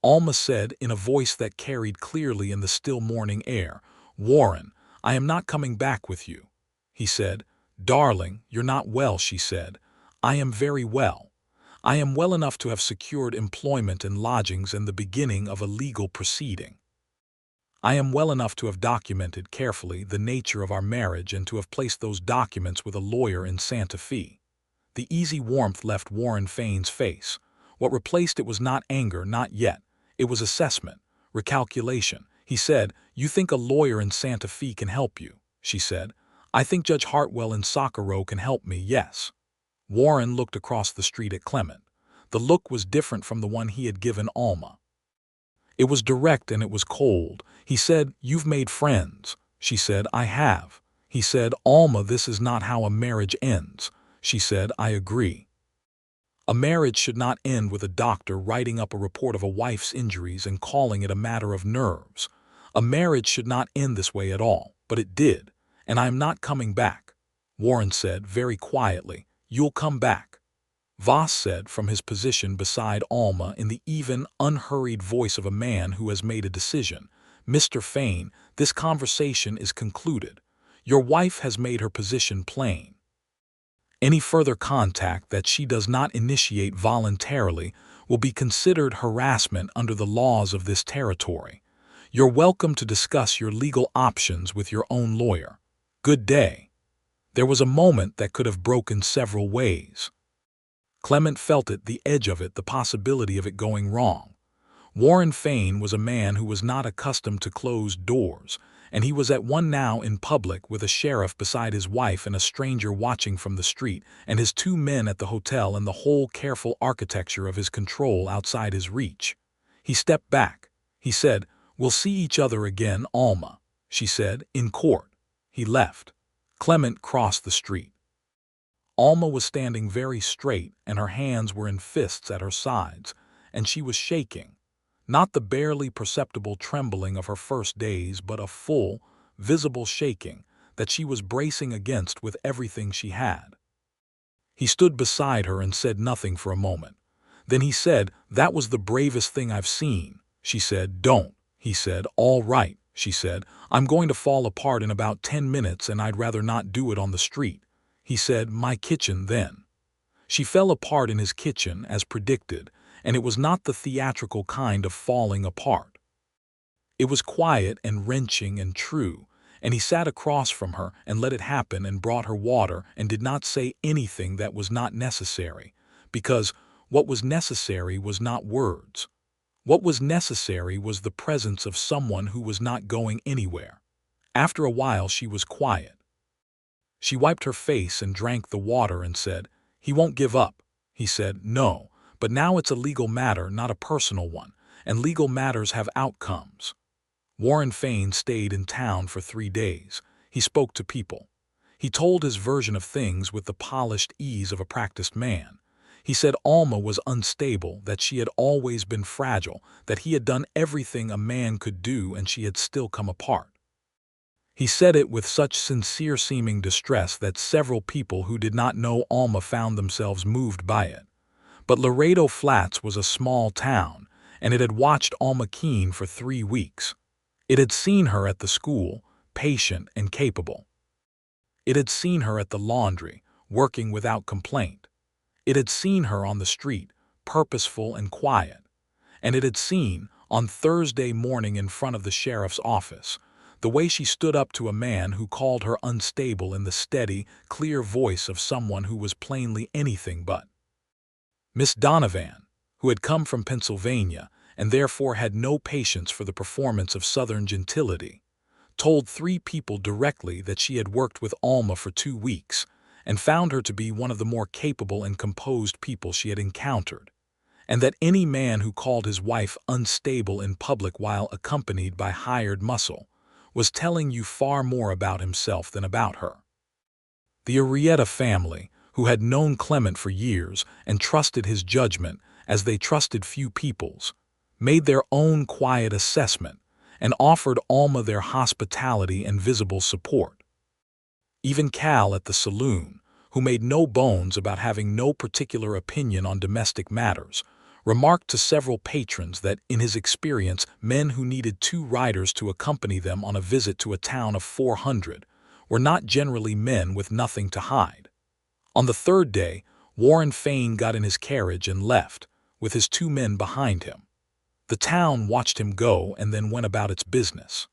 Alma said in a voice that carried clearly in the still morning air, "Warren, I am not coming back with you." He said, "Darling, you're not well," she said. "I am very well. I am well enough to have secured employment and lodgings and the beginning of a legal proceeding. I am well enough to have documented carefully the nature of our marriage and to have placed those documents with a lawyer in Santa Fe." The easy warmth left Warren Fain's face. What replaced it was not anger, not yet. It was assessment, recalculation. He said, "You think a lawyer in Santa Fe can help you?" She said, "I think Judge Hartwell in Socorro can help me, yes." Warren looked across the street at Clement. The look was different from the one he had given Alma. It was direct and it was cold. He said, "You've made friends." She said, "I have." He said, "Alma, this is not how a marriage ends." She said, "I agree." A marriage should not end with a doctor writing up a report of a wife's injuries and calling it a matter of nerves. A marriage should not end this way at all, but it did, and I am not coming back. Warren said very quietly, "You'll come back." Voss said from his position beside Alma in the even, unhurried voice of a man who has made a decision, "Mr. Fain, this conversation is concluded. Your wife has made her position plain. Any further contact that she does not initiate voluntarily will be considered harassment under the laws of this territory. You're welcome to discuss your legal options with your own lawyer. Good day." There was a moment that could have broken several ways. Clement felt it, the edge of it, the possibility of it going wrong. Warren Fain was a man who was not accustomed to closed doors, and he was at one now in public with a sheriff beside his wife and a stranger watching from the street, and his 2 men at the hotel and the whole careful architecture of his control outside his reach. He stepped back. He said, "We'll see each other again, Alma," she said, "in court." He left. Clement crossed the street. Alma was standing very straight, and her hands were in fists at her sides, and she was shaking. Not the barely perceptible trembling of her first days, but a full, visible shaking that she was bracing against with everything she had. He stood beside her and said nothing for a moment. Then he said, "That was the bravest thing I've seen." She said, "Don't." He said, "All right," she said, "I'm going to fall apart in about 10 minutes and I'd rather not do it on the street." He said, "My kitchen then." She fell apart in his kitchen as predicted, and it was not the theatrical kind of falling apart. It was quiet and wrenching and true, and he sat across from her and let it happen and brought her water and did not say anything that was not necessary, because what was necessary was not words. What was necessary was the presence of someone who was not going anywhere. After a while she was quiet. She wiped her face and drank the water and said, "He won't give up." He said, "No, but now it's a legal matter, not a personal one, and legal matters have outcomes." Warren Fain stayed in town for 3 days. He spoke to people. He told his version of things with the polished ease of a practiced man. He said Alma was unstable, that she had always been fragile, that he had done everything a man could do and she had still come apart. He said it with such sincere-seeming distress that several people who did not know Alma found themselves moved by it. But Laredo Flats was a small town, and it had watched Alma Keene for 3 weeks. It had seen her at the school, patient and capable. It had seen her at the laundry, working without complaint. It had seen her on the street, purposeful and quiet. And it had seen, on Thursday morning in front of the sheriff's office, the way she stood up to a man who called her unstable in the steady, clear voice of someone who was plainly anything but. Miss Donovan, who had come from Pennsylvania and therefore had no patience for the performance of Southern gentility, told 3 people directly that she had worked with Alma for 2 weeks and found her to be one of the more capable and composed people she had encountered, and that any man who called his wife unstable in public while accompanied by hired muscle was telling you far more about himself than about her. The Arrieta family, who had known Clement for years and trusted his judgment as they trusted few people's, made their own quiet assessment and offered Alma their hospitality and visible support. Even Cal at the saloon, who made no bones about having no particular opinion on domestic matters, remarked to several patrons that, in his experience, men who needed 2 riders to accompany them on a visit to a town of 400 were not generally men with nothing to hide. On the 3rd day, Warren Fain got in his carriage and left, with his 2 men behind him. The town watched him go and then went about its business.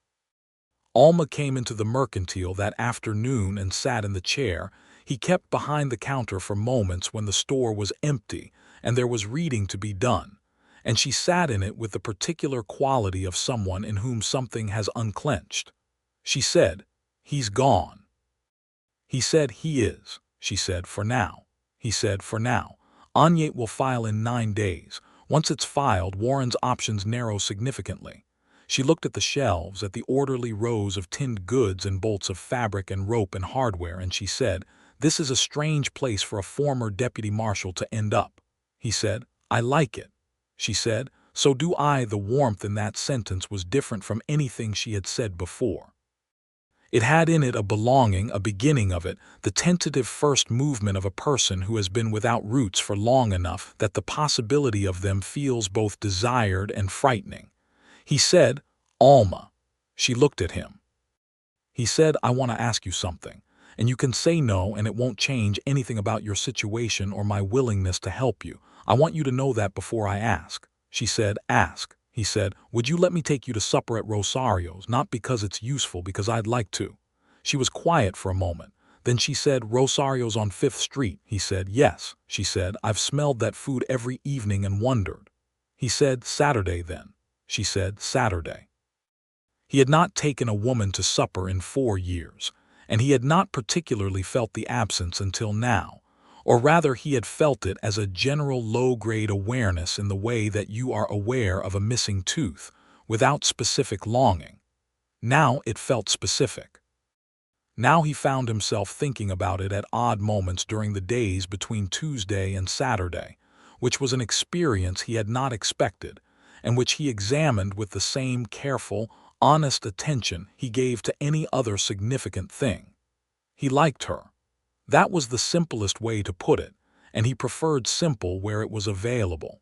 Alma came into the mercantile that afternoon and sat in the chair he kept behind the counter for moments when the store was empty and there was reading to be done, and she sat in it with the particular quality of someone in whom something has unclenched. She said, "He's gone." He said, "He is." She said, "For now." He said, "For now. Anyate will file in 9 days. Once it's filed, Warren's options narrow significantly." She looked at the shelves, at the orderly rows of tinned goods and bolts of fabric and rope and hardware, and she said, "This is a strange place for a former deputy marshal to end up." He said, "I like it." She said, "So do I." The warmth in that sentence was different from anything she had said before. It had in it a belonging, a beginning of it, the tentative first movement of a person who has been without roots for long enough that the possibility of them feels both desired and frightening. He said, "Alma." She looked at him. He said, "I want to ask you something, and you can say no and it won't change anything about your situation or my willingness to help you. I want you to know that before I ask." She said, "Ask." He said, "Would you let me take you to supper at Rosario's? Not because it's useful, because I'd like to." She was quiet for a moment. Then she said, "Rosario's on 5th Street." He said, "Yes." She said, "I've smelled that food every evening and wondered." He said, "Saturday then." She said, "Saturday." He had not taken a woman to supper in 4 years, and he had not particularly felt the absence until now, or rather he had felt it as a general low-grade awareness in the way that you are aware of a missing tooth, without specific longing. Now it felt specific. Now he found himself thinking about it at odd moments during the days between Tuesday and Saturday, which was an experience he had not expected, and which he examined with the same careful, honest attention he gave to any other significant thing. He liked her. That was the simplest way to put it, and he preferred simple where it was available.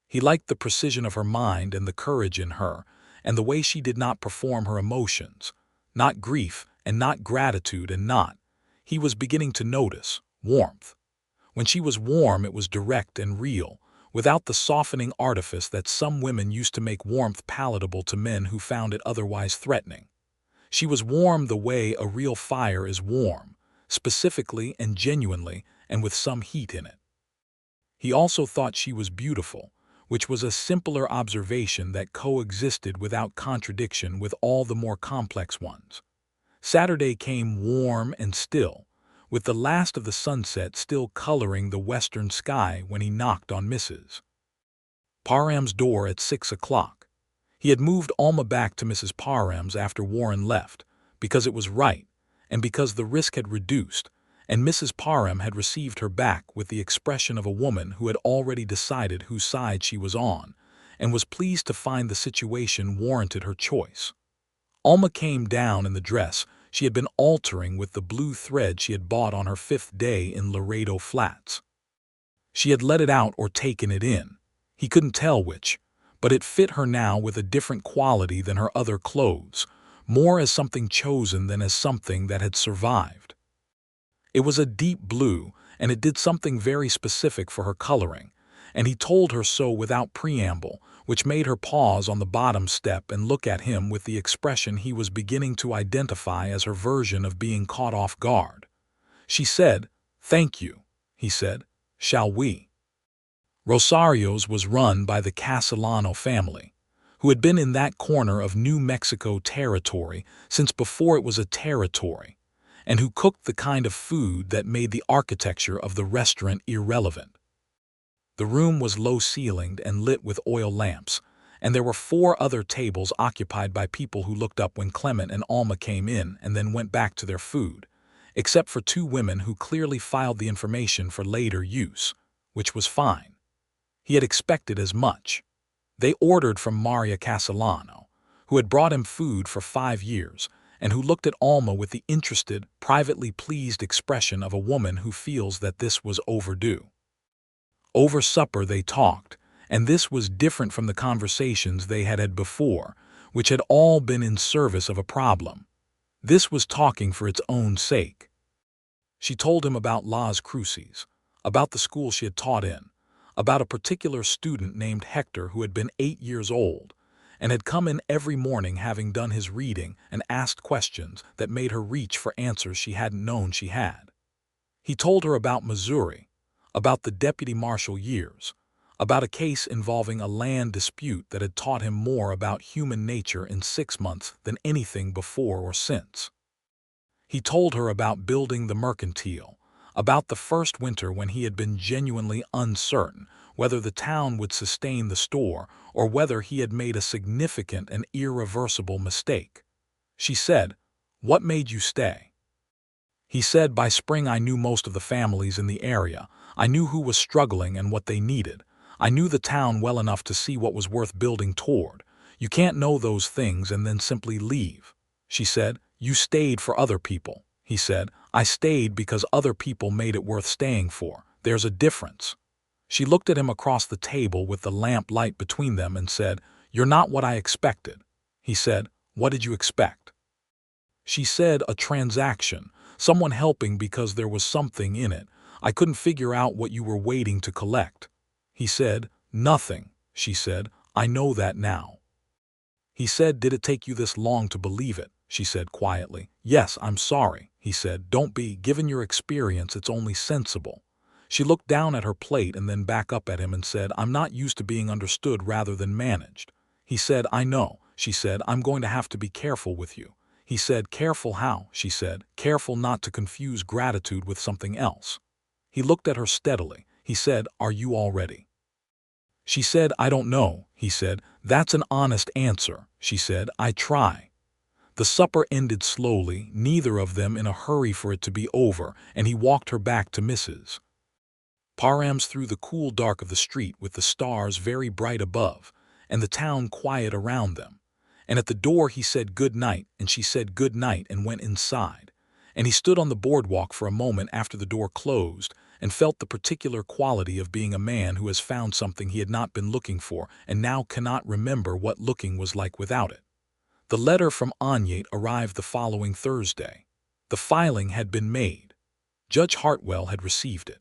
He liked the precision of her mind and the courage in her, and the way she did not perform her emotions, not grief and not gratitude and not, he was beginning to notice, warmth. When she was warm it was direct and real, without the softening artifice that some women used to make warmth palatable to men who found it otherwise threatening. She was warm the way a real fire is warm, specifically and genuinely, and with some heat in it. He also thought she was beautiful, which was a simpler observation that coexisted without contradiction with all the more complex ones. Saturday came warm and still, with the last of the sunset still coloring the western sky when he knocked on Mrs. Parham's door at 6 o'clock. He had moved Alma back to Mrs. Parham's after Warren left, because it was right, and because the risk had reduced, and Mrs. Parham had received her back with the expression of a woman who had already decided whose side she was on, and was pleased to find the situation warranted her choice. Alma came down in the dress she had been altering with the blue thread she had bought on her 5th day in Laredo Flats. She had let it out or taken it in. He couldn't tell which, but it fit her now with a different quality than her other clothes, more as something chosen than as something that had survived. It was a deep blue, and it did something very specific for her coloring, and he told her so without preamble, which made her pause on the bottom step and look at him with the expression he was beginning to identify as her version of being caught off guard. She said, "Thank you," he said. "Shall we?" Rosario's was run by the Castellano family, who had been in that corner of New Mexico territory since before it was a territory, and who cooked the kind of food that made the architecture of the restaurant irrelevant. The room was low-ceilinged and lit with oil lamps, and there were 4 other tables occupied by people who looked up when Clement and Alma came in and then went back to their food, except for 2 women who clearly filed the information for later use, which was fine. He had expected as much. They ordered from Maria Castellano, who had brought him food for 5 years, and who looked at Alma with the interested, privately pleased expression of a woman who feels that this was overdue. Over supper they talked, and this was different from the conversations they had had before, which had all been in service of a problem. This was talking for its own sake. She told him about Las Cruces, about the school she had taught in, about a particular student named Hector who had been 8 years old, and had come in every morning having done his reading and asked questions that made her reach for answers she hadn't known she had. He told her about Missouri, about the deputy marshal years, about a case involving a land dispute that had taught him more about human nature in 6 months than anything before or since. He told her about building the mercantile, about the first winter when he had been genuinely uncertain whether the town would sustain the store or whether he had made a significant and irreversible mistake. She said, "What made you stay?" He said, "By spring I knew most of the families in the area. I knew who was struggling and what they needed. I knew the town well enough to see what was worth building toward. You can't know those things and then simply leave." She said, "You stayed for other people." He said, "I stayed because other people made it worth staying for. There's a difference." She looked at him across the table with the lamp light between them and said, "You're not what I expected." He said, "What did you expect?" She said, "A transaction, someone helping because there was something in it. I couldn't figure out what you were waiting to collect." He said, "Nothing," she said, "I know that now." He said, "Did it take you this long to believe it?" She said quietly. "Yes, I'm sorry," he said. "Don't be. Given your experience, it's only sensible." She looked down at her plate and then back up at him and said, "I'm not used to being understood rather than managed." He said, "I know." She said, "I'm going to have to be careful with you." He said, "Careful how?" She said, "Careful not to confuse gratitude with something else." He looked at her steadily. He said, "Are you all ready?" She said, "I don't know." He said, "That's an honest answer." She said, "I try." The supper ended slowly, neither of them in a hurry for it to be over, and he walked her back to Mrs. Parham's through the cool dark of the street with the stars very bright above, and the town quiet around them. And at the door he said good night, and she said good night and went inside. And he stood on the boardwalk for a moment after the door closed, and felt the particular quality of being a man who has found something he had not been looking for and now cannot remember what looking was like without it. The letter from Anyate arrived the following Thursday. The filing had been made. Judge Hartwell had received it.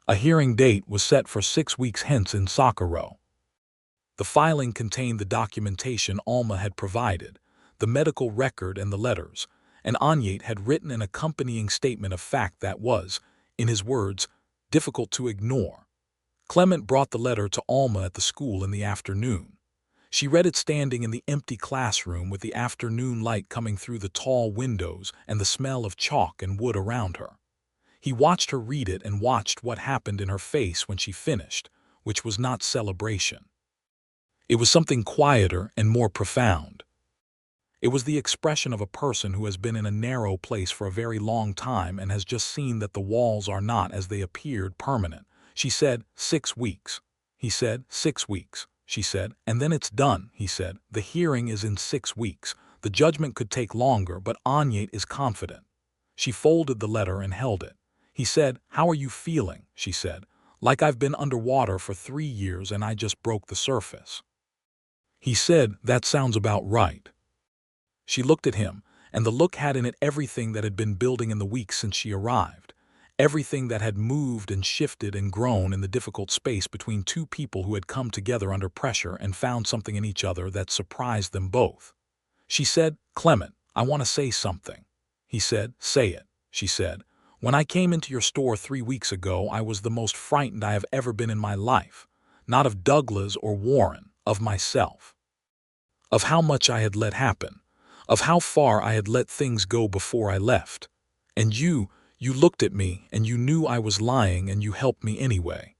A hearing date was set for 6 weeks hence in Socorro. The filing contained the documentation Alma had provided, the medical record and the letters, and Anyate had written an accompanying statement of fact that was, in his words, difficult to ignore. Clement brought the letter to Alma at the school in the afternoon. She read it standing in the empty classroom with the afternoon light coming through the tall windows and the smell of chalk and wood around her. He watched her read it and watched what happened in her face when she finished, which was not celebration. It was something quieter and more profound. It was the expression of a person who has been in a narrow place for a very long time and has just seen that the walls are not as they appeared permanent. She said, 6 weeks. He said, 6 weeks. She said, and then it's done, he said. The hearing is in 6 weeks. The judgment could take longer, but Anyate is confident. She folded the letter and held it. He said, how are you feeling? She said, like I've been underwater for 3 years and I just broke the surface. He said, that sounds about right. She looked at him, and the look had in it everything that had been building in the weeks since she arrived. Everything that had moved and shifted and grown in the difficult space between two people who had come together under pressure and found something in each other that surprised them both. She said, Clement, I want to say something. He said, say it. She said, when I came into your store 3 weeks ago, I was the most frightened I have ever been in my life. Not of Douglas or Warren, of myself. Of how much I had let happen. Of how far I had let things go before I left. And you looked at me and you knew I was lying and you helped me anyway.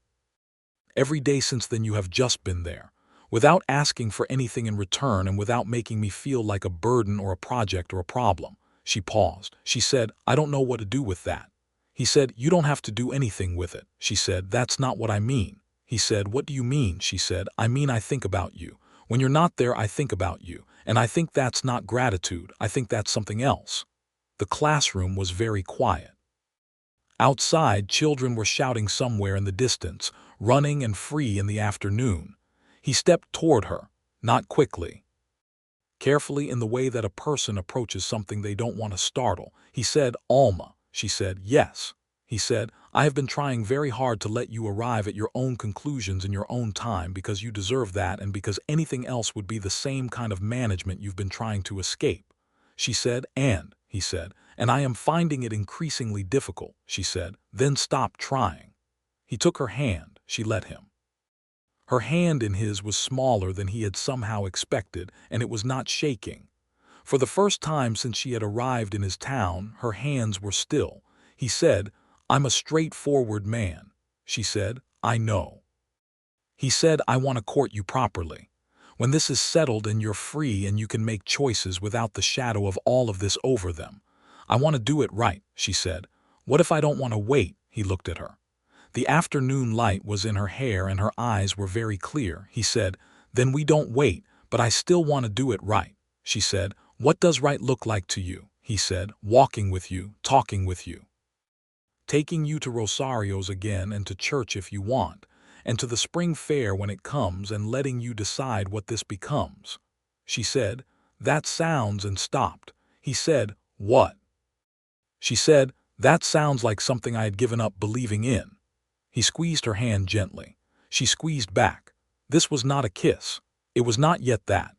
Every day since then you have just been there, without asking for anything in return and without making me feel like a burden or a project or a problem. She paused. She said, I don't know what to do with that. He said, you don't have to do anything with it. She said, that's not what I mean. He said, what do you mean? She said, I mean I think about you. When you're not there, I think about you. And I think that's not gratitude. I think that's something else. The classroom was very quiet. Outside, children were shouting somewhere in the distance, running and free in the afternoon. He stepped toward her, not quickly. Carefully, in the way that a person approaches something they don't want to startle, he said, Alma. She said, yes. He said, I have been trying very hard to let you arrive at your own conclusions in your own time because you deserve that and because anything else would be the same kind of management you've been trying to escape. She said, and, he said, and I am finding it increasingly difficult, she said, then stop trying. He took her hand. She let him. Her hand in his was smaller than he had somehow expected, and it was not shaking. For the first time since she had arrived in his town, her hands were still. He said, I'm a straightforward man. She said, I know. He said, I want to court you properly. When this is settled and you're free and you can make choices without the shadow of all of this over them. I want to do it right, she said. What if I don't want to wait? He looked at her. The afternoon light was in her hair and her eyes were very clear. He said, then we don't wait, but I still want to do it right. She said, what does right look like to you? He said, walking with you, talking with you. Taking you to Rosario's again and to church if you want, and to the spring fair when it comes and letting you decide what this becomes. She said, that sounds, and stopped. He said, what? She said, that sounds like something I had given up believing in. He squeezed her hand gently. She squeezed back. This was not a kiss. It was not yet that.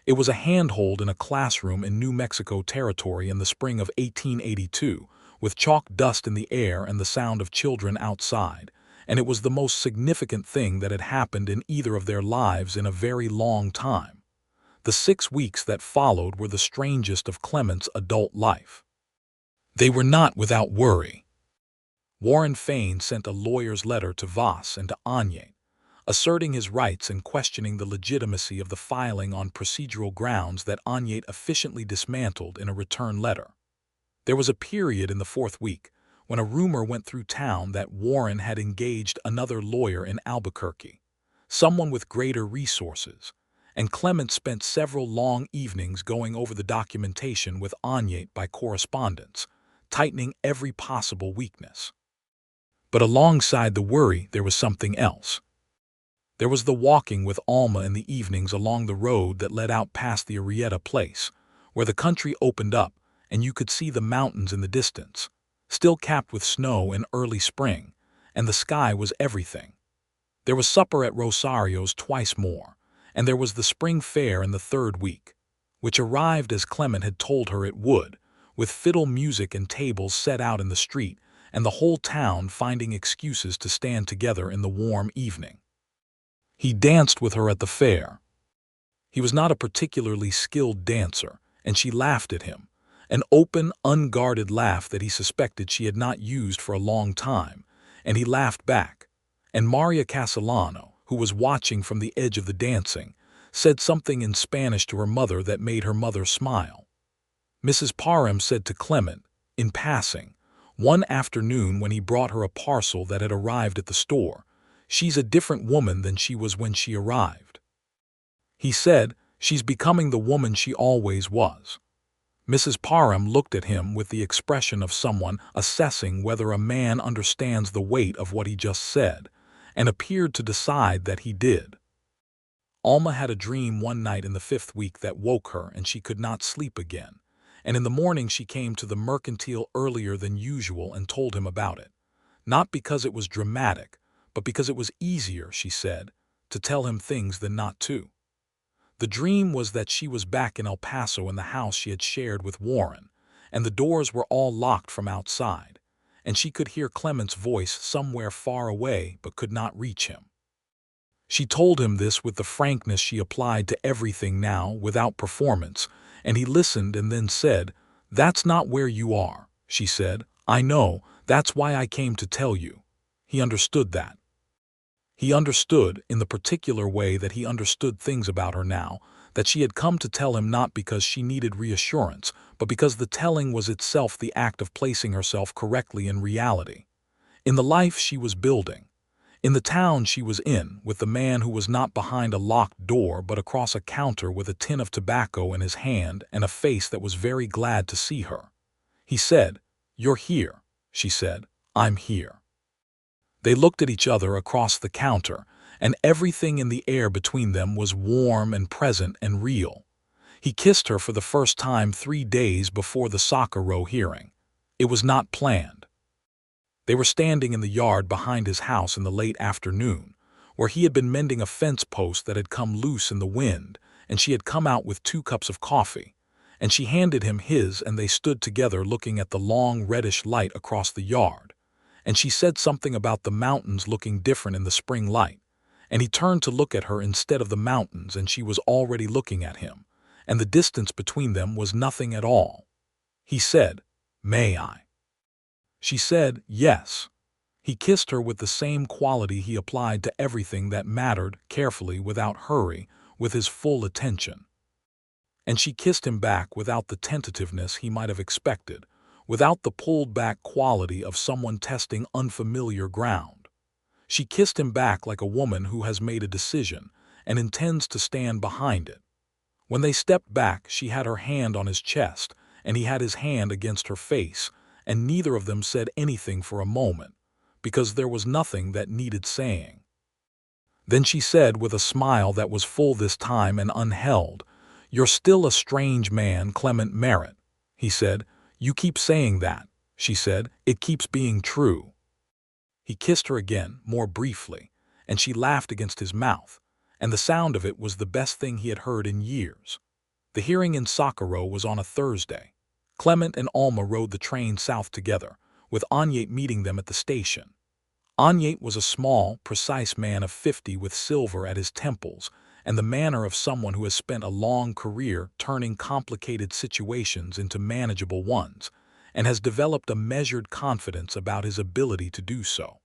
It was a handhold in a classroom in New Mexico territory in the spring of 1882, with chalk dust in the air and the sound of children outside, and it was the most significant thing that had happened in either of their lives in a very long time. The 6 weeks that followed were the strangest of Clement's adult life. They were not without worry. Warren Fain sent a lawyer's letter to Voss and to Anyate, asserting his rights and questioning the legitimacy of the filing on procedural grounds that Anyate efficiently dismantled in a return letter. There was a period in the 4th week when a rumor went through town that Warren had engaged another lawyer in Albuquerque, someone with greater resources, and Clement spent several long evenings going over the documentation with Anyate by correspondence, tightening every possible weakness. But alongside the worry, there was something else. There was the walking with Alma in the evenings along the road that led out past the Arrieta place, where the country opened up and you could see the mountains in the distance, still capped with snow in early spring, and the sky was everything. There was supper at Rosario's twice more, and there was the spring fair in the 3rd week. which arrived as Clement had told her it would, with fiddle music and tables set out in the street, and the whole town finding excuses to stand together in the warm evening. He danced with her at the fair. He was not a particularly skilled dancer, and she laughed at him, an open, unguarded laugh that he suspected she had not used for a long time, and he laughed back. And Maria Castellano, who was watching from the edge of the dancing, said something in Spanish to her mother that made her mother smile. Mrs. Parham said to Clement, in passing, one afternoon when he brought her a parcel that had arrived at the store, "She's a different woman than she was when she arrived." He said, "She's becoming the woman she always was." Mrs. Parham looked at him with the expression of someone assessing whether a man understands the weight of what he just said, and appeared to decide that he did. Alma had a dream one night in the 5th week that woke her, and she could not sleep again, and in the morning she came to the mercantile earlier than usual and told him about it. Not because it was dramatic, but because it was easier, she said, to tell him things than not to. The dream was that she was back in El Paso in the house she had shared with Warren, and the doors were all locked from outside, and she could hear Clement's voice somewhere far away but could not reach him. She told him this with the frankness she applied to everything now, without performance, and he listened and then said, "That's not where you are," she said. "I know, that's why I came to tell you." He understood that. He understood, in the particular way that he understood things about her now, that she had come to tell him not because she needed reassurance, but because the telling was itself the act of placing herself correctly in reality, in the life she was building, in the town she was in, with the man who was not behind a locked door but across a counter with a tin of tobacco in his hand and a face that was very glad to see her. He said, "You're here," she said. "I'm here." They looked at each other across the counter, and everything in the air between them was warm and present and real. He kissed her for the first time 3 days before the Socorro hearing. It was not planned. They were standing in the yard behind his house in the late afternoon, where he had been mending a fence post that had come loose in the wind, and she had come out with 2 cups of coffee, and she handed him his, and they stood together looking at the long reddish light across the yard, and she said something about the mountains looking different in the spring light, and he turned to look at her instead of the mountains, and she was already looking at him, and the distance between them was nothing at all. He said, "May I?" She said, "Yes." He kissed her with the same quality he applied to everything that mattered, carefully, without hurry, with his full attention. And she kissed him back without the tentativeness he might have expected, without the pulled-back quality of someone testing unfamiliar ground. She kissed him back like a woman who has made a decision and intends to stand behind it. When they stepped back, she had her hand on his chest, and he had his hand against her face, and neither of them said anything for a moment, because there was nothing that needed saying. Then she said, with a smile that was full this time and unheld, "You're still a strange man, Clement Merritt." He said, "You keep saying that," she said. "It keeps being true." He kissed her again, more briefly, and she laughed against his mouth, and the sound of it was the best thing he had heard in years. The hearing in Socorro was on a Thursday. Clement and Alma rode the train south together, with Agnete meeting them at the station. Agnete was a small, precise man of 50 with silver at his temples and the manner of someone who has spent a long career turning complicated situations into manageable ones, and has developed a measured confidence about his ability to do so.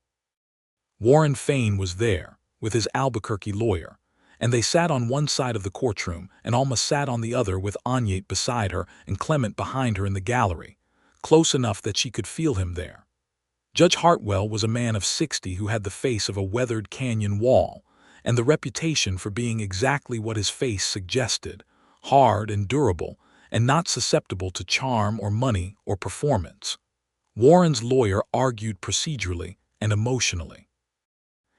Warren Fain was there, with his Albuquerque lawyer, and they sat on one side of the courtroom, and Alma sat on the other with Agnete beside her and Clement behind her in the gallery, close enough that she could feel him there. Judge Hartwell was a man of 60 who had the face of a weathered canyon wall, and the reputation for being exactly what his face suggested, hard and durable, and not susceptible to charm or money or performance. Warren's lawyer argued procedurally and emotionally.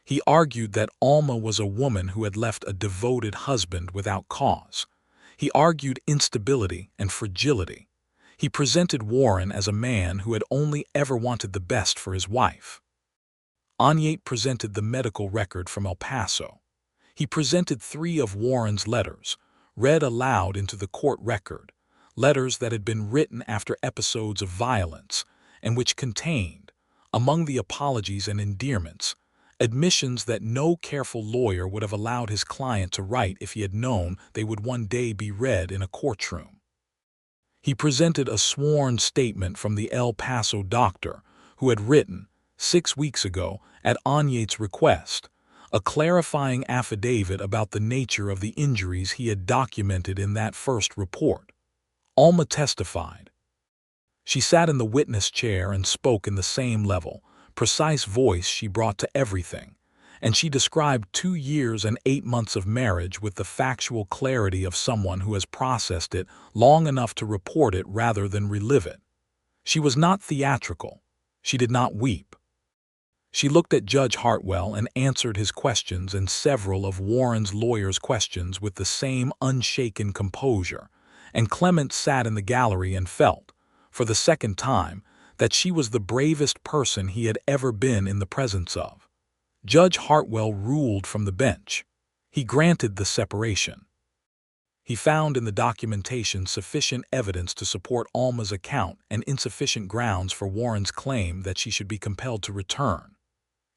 He argued that Alma was a woman who had left a devoted husband without cause. He argued instability and fragility. He presented Warren as a man who had only ever wanted the best for his wife. Agnete presented the medical record from El Paso. He presented 3 of Warren's letters, read aloud into the court record, letters that had been written after episodes of violence, and which contained, among the apologies and endearments, admissions that no careful lawyer would have allowed his client to write if he had known they would one day be read in a courtroom. He presented a sworn statement from the El Paso doctor who had written, 6 weeks ago, at Agnete's request, a clarifying affidavit about the nature of the injuries he had documented in that first report. Alma testified. She sat in the witness chair and spoke in the same level, precise voice she brought to everything, and she described 2 years and 8 months of marriage with the factual clarity of someone who has processed it long enough to report it rather than relive it. She was not theatrical. She did not weep. She looked at Judge Hartwell and answered his questions and several of Warren's lawyers' questions with the same unshaken composure, and Clement sat in the gallery and felt, for the second time, that she was the bravest person he had ever been in the presence of. Judge Hartwell ruled from the bench. He granted the separation. He found in the documentation sufficient evidence to support Alma's account and insufficient grounds for Warren's claim that she should be compelled to return.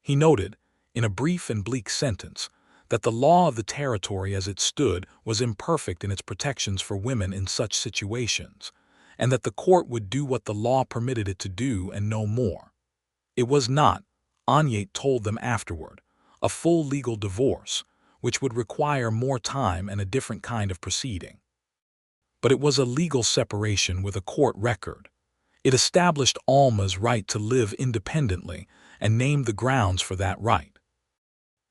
He noted, in a brief and bleak sentence, that the law of the territory as it stood was imperfect in its protections for women in such situations, and that the court would do what the law permitted it to do and no more. It was not, Agnete told them afterward, a full legal divorce, which would require more time and a different kind of proceeding. But it was a legal separation with a court record. It established Alma's right to live independently and named the grounds for that right.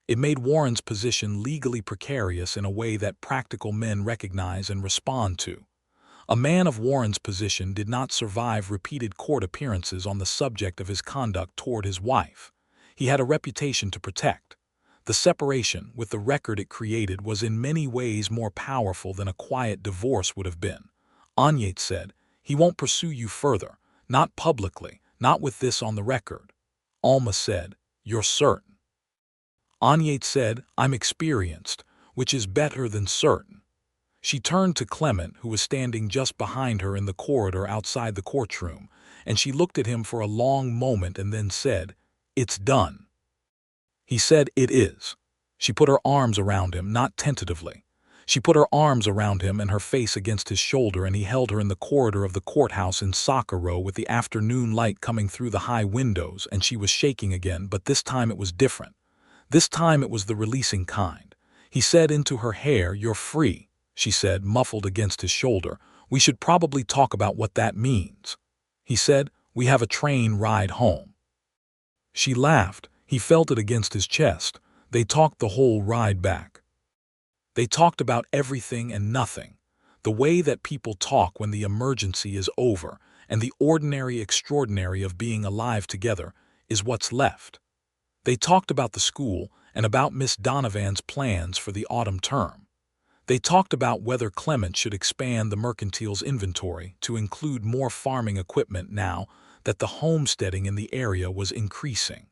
It made Warren's position legally precarious in a way that practical men recognize and respond to. A man of Warren's position did not survive repeated court appearances on the subject of his conduct toward his wife. He had a reputation to protect. The separation, with the record it created, was in many ways more powerful than a quiet divorce would have been. Agnete said, "He won't pursue you further, not publicly, not with this on the record." Alma said, "You're certain?" Agnete said, "I'm experienced, which is better than certain." She turned to Clement, who was standing just behind her in the corridor outside the courtroom, and she looked at him for a long moment and then said, "It's done." He said, "It is." She put her arms around him, not tentatively. She put her arms around him and her face against his shoulder, and he held her in the corridor of the courthouse in soccer row with the afternoon light coming through the high windows, and she was shaking again, but this time it was different. This time it was the releasing kind. He said into her hair, "You're free," she said, muffled against his shoulder. "We should probably talk about what that means." He said, "We have a train ride home." She laughed. He felt it against his chest. They talked the whole ride back. They talked about everything and nothing, the way that people talk when the emergency is over and the ordinary extraordinary of being alive together is what's left. They talked about the school and about Miss Donovan's plans for the autumn term. They talked about whether Clement should expand the mercantile's inventory to include more farming equipment now that the homesteading in the area was increasing.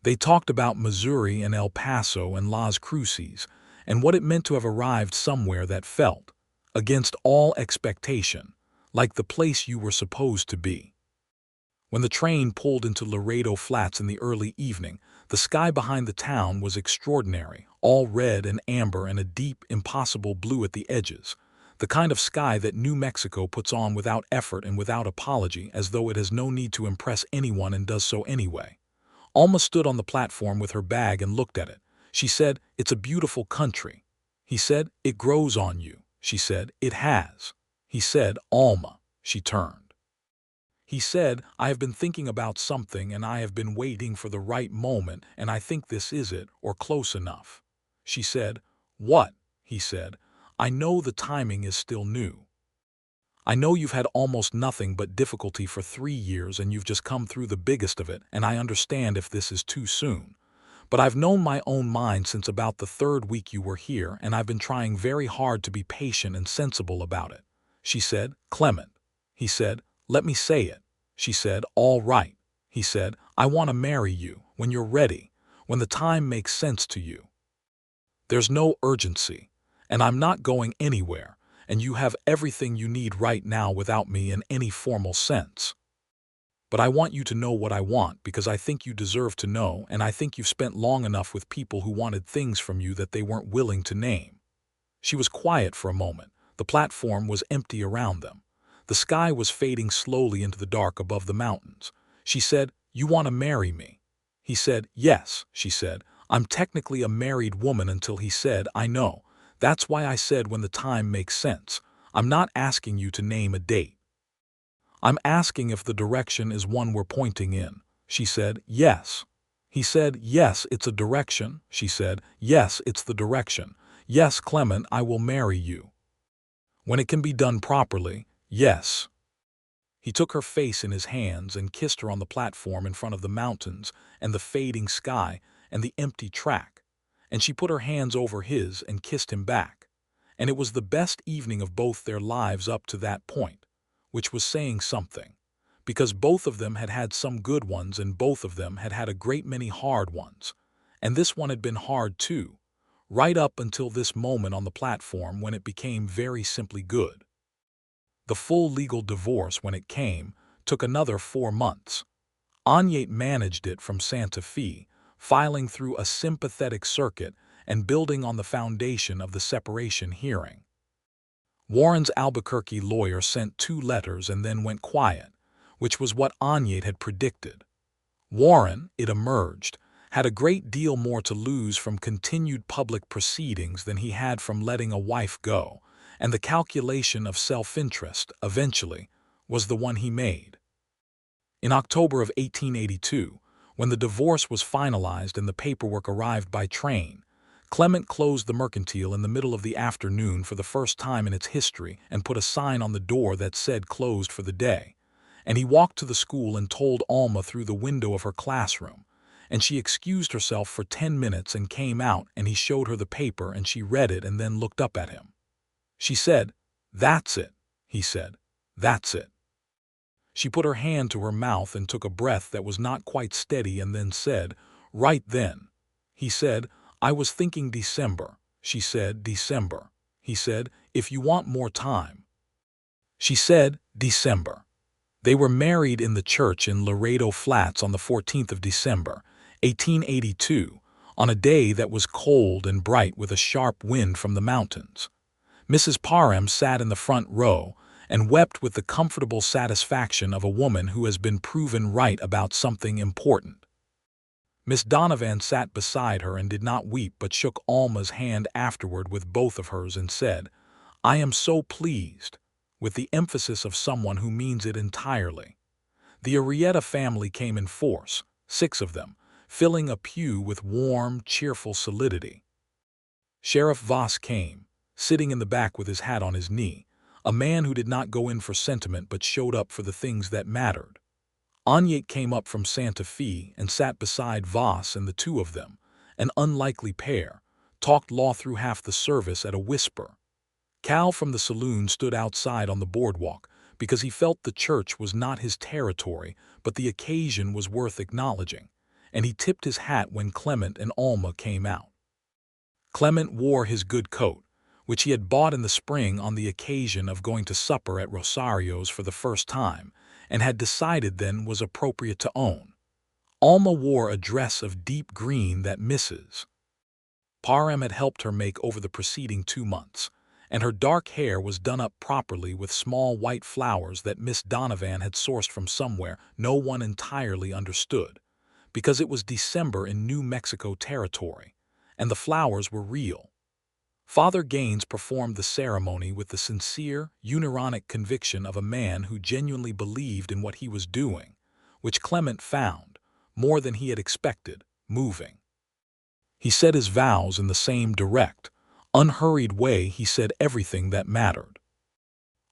They talked about Missouri and El Paso and Las Cruces and what it meant to have arrived somewhere that felt, against all expectation, like the place you were supposed to be. When the train pulled into Laredo Flats in the early evening, the sky behind the town was extraordinary, all red and amber and a deep, impossible blue at the edges, the kind of sky that New Mexico puts on without effort and without apology, as though it has no need to impress anyone and does so anyway. Alma stood on the platform with her bag and looked at it. She said, "It's a beautiful country." He said, "It grows on you." She said, "It has." He said, "Alma." She turned. He said, "I have been thinking about something and I have been waiting for the right moment, and I think this is it, or close enough." She said, "What?" He said, "I know the timing is still new. I know you've had almost nothing but difficulty for 3 years and you've just come through the biggest of it, and I understand if this is too soon. But I've known my own mind since about the 3rd week you were here, and I've been trying very hard to be patient and sensible about it." She said, "Clement." He said, "Let me say it." She said, "All right." He said, "I want to marry you, when you're ready, when the time makes sense to you. There's no urgency. And I'm not going anywhere, and you have everything you need right now without me in any formal sense. But I want you to know what I want because I think you deserve to know, and I think you've spent long enough with people who wanted things from you that they weren't willing to name." She was quiet for a moment. The platform was empty around them. The sky was fading slowly into the dark above the mountains. She said, "You want to marry me?" He said, "Yes," she said. "I'm technically a married woman," until he said, "I know. That's why I said when the time makes sense. I'm not asking you to name a date. I'm asking if the direction is one we're pointing in." She said, "Yes." He said, "Yes, it's a direction." She said, "Yes, it's the direction. Yes, Clement, I will marry you. When it can be done properly, yes." He took her face in his hands and kissed her on the platform in front of the mountains and the fading sky and the empty track, and she put her hands over his and kissed him back. And it was the best evening of both their lives up to that point, which was saying something, because both of them had had some good ones and both of them had had a great many hard ones, and this one had been hard too, right up until this moment on the platform when it became very simply good. The full legal divorce, when it came, took another 4 months. Anyate managed it from Santa Fe, filing through a sympathetic circuit and building on the foundation of the separation hearing. Warren's Albuquerque lawyer sent 2 letters and then went quiet, which was what Anyate had predicted. Warren, it emerged, had a great deal more to lose from continued public proceedings than he had from letting a wife go, and the calculation of self-interest, eventually, was the one he made. In October of 1882, when the divorce was finalized and the paperwork arrived by train, Clement closed the mercantile in the middle of the afternoon for the first time in its history and put a sign on the door that said "closed for the day." And he walked to the school and told Alma through the window of her classroom, and she excused herself for 10 minutes and came out, and he showed her the paper and she read it and then looked up at him. She said, "That's it," he said. "That's it." She put her hand to her mouth and took a breath that was not quite steady and then said, "Right then." He said, "I was thinking December." She said, "December." He said, "If you want more time." She said, "December." They were married in the church in Laredo Flats on the 14th of December, 1882, on a day that was cold and bright with a sharp wind from the mountains. Mrs. Parham sat in the front row and wept with the comfortable satisfaction of a woman who has been proven right about something important. Miss Donovan sat beside her and did not weep but shook Alma's hand afterward with both of hers and said, "I am so pleased," with the emphasis of someone who means it entirely. The Arrieta family came in force, 6 of them, filling a pew with warm, cheerful solidity. Sheriff Voss came, sitting in the back with his hat on his knee, a man who did not go in for sentiment but showed up for the things that mattered. Anyate came up from Santa Fe and sat beside Voss, and the two of them, an unlikely pair, talked law through half the service at a whisper. Cal from the saloon stood outside on the boardwalk because he felt the church was not his territory, but the occasion was worth acknowledging, and he tipped his hat when Clement and Alma came out. Clement wore his good coat, which he had bought in the spring on the occasion of going to supper at Rosario's for the first time, and had decided then was appropriate to own. Alma wore a dress of deep green that Mrs. Parham had helped her make over the preceding 2 months, and her dark hair was done up properly with small white flowers that Miss Donovan had sourced from somewhere no one entirely understood, because it was December in New Mexico territory, and the flowers were real. Father Gaines performed the ceremony with the sincere, unironic conviction of a man who genuinely believed in what he was doing, which Clement found, more than he had expected, moving. He said his vows in the same direct, unhurried way he said everything that mattered.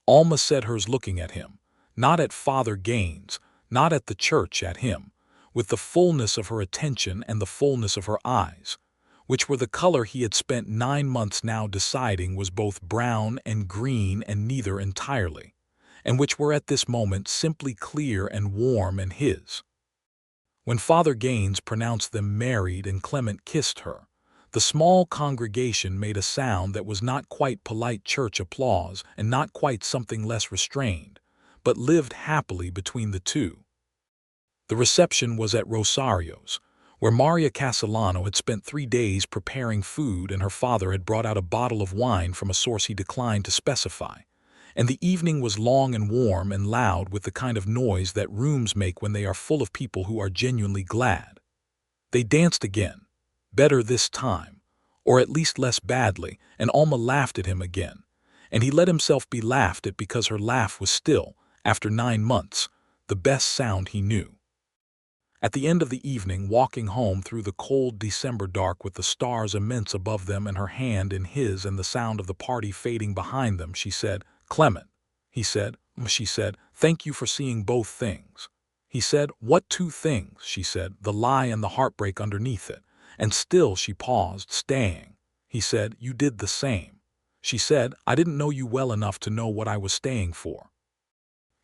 Alma said hers looking at him, not at Father Gaines, not at the church, at him, with the fullness of her attention and the fullness of her eyes, which were the color he had spent 9 months now deciding was both brown and green and neither entirely, and which were at this moment simply clear and warm and his. When Father Gaines pronounced them married and Clement kissed her, The small congregation made a sound that was not quite polite church applause and not quite something less restrained, but lived happily between the two. The reception was at Rosario's, where Maria Castellano had spent 3 days preparing food and her father had brought out a bottle of wine from a source he declined to specify. And the evening was long and warm and loud with the kind of noise that rooms make when they are full of people who are genuinely glad. They danced again, better this time, or at least less badly, and Alma laughed at him again, and he let himself be laughed at because her laugh was still, after 9 months, the best sound he knew. At the end of the evening, walking home through the cold December dark with the stars immense above them and her hand in his and the sound of the party fading behind them, she said, "Clement," he said. She said, "Thank you for seeing both things." He said, "What two things?" She said, "The lie and the heartbreak underneath it." And still she paused, staying. He said, "You did the same." She said, "I didn't know you well enough to know what I was staying for."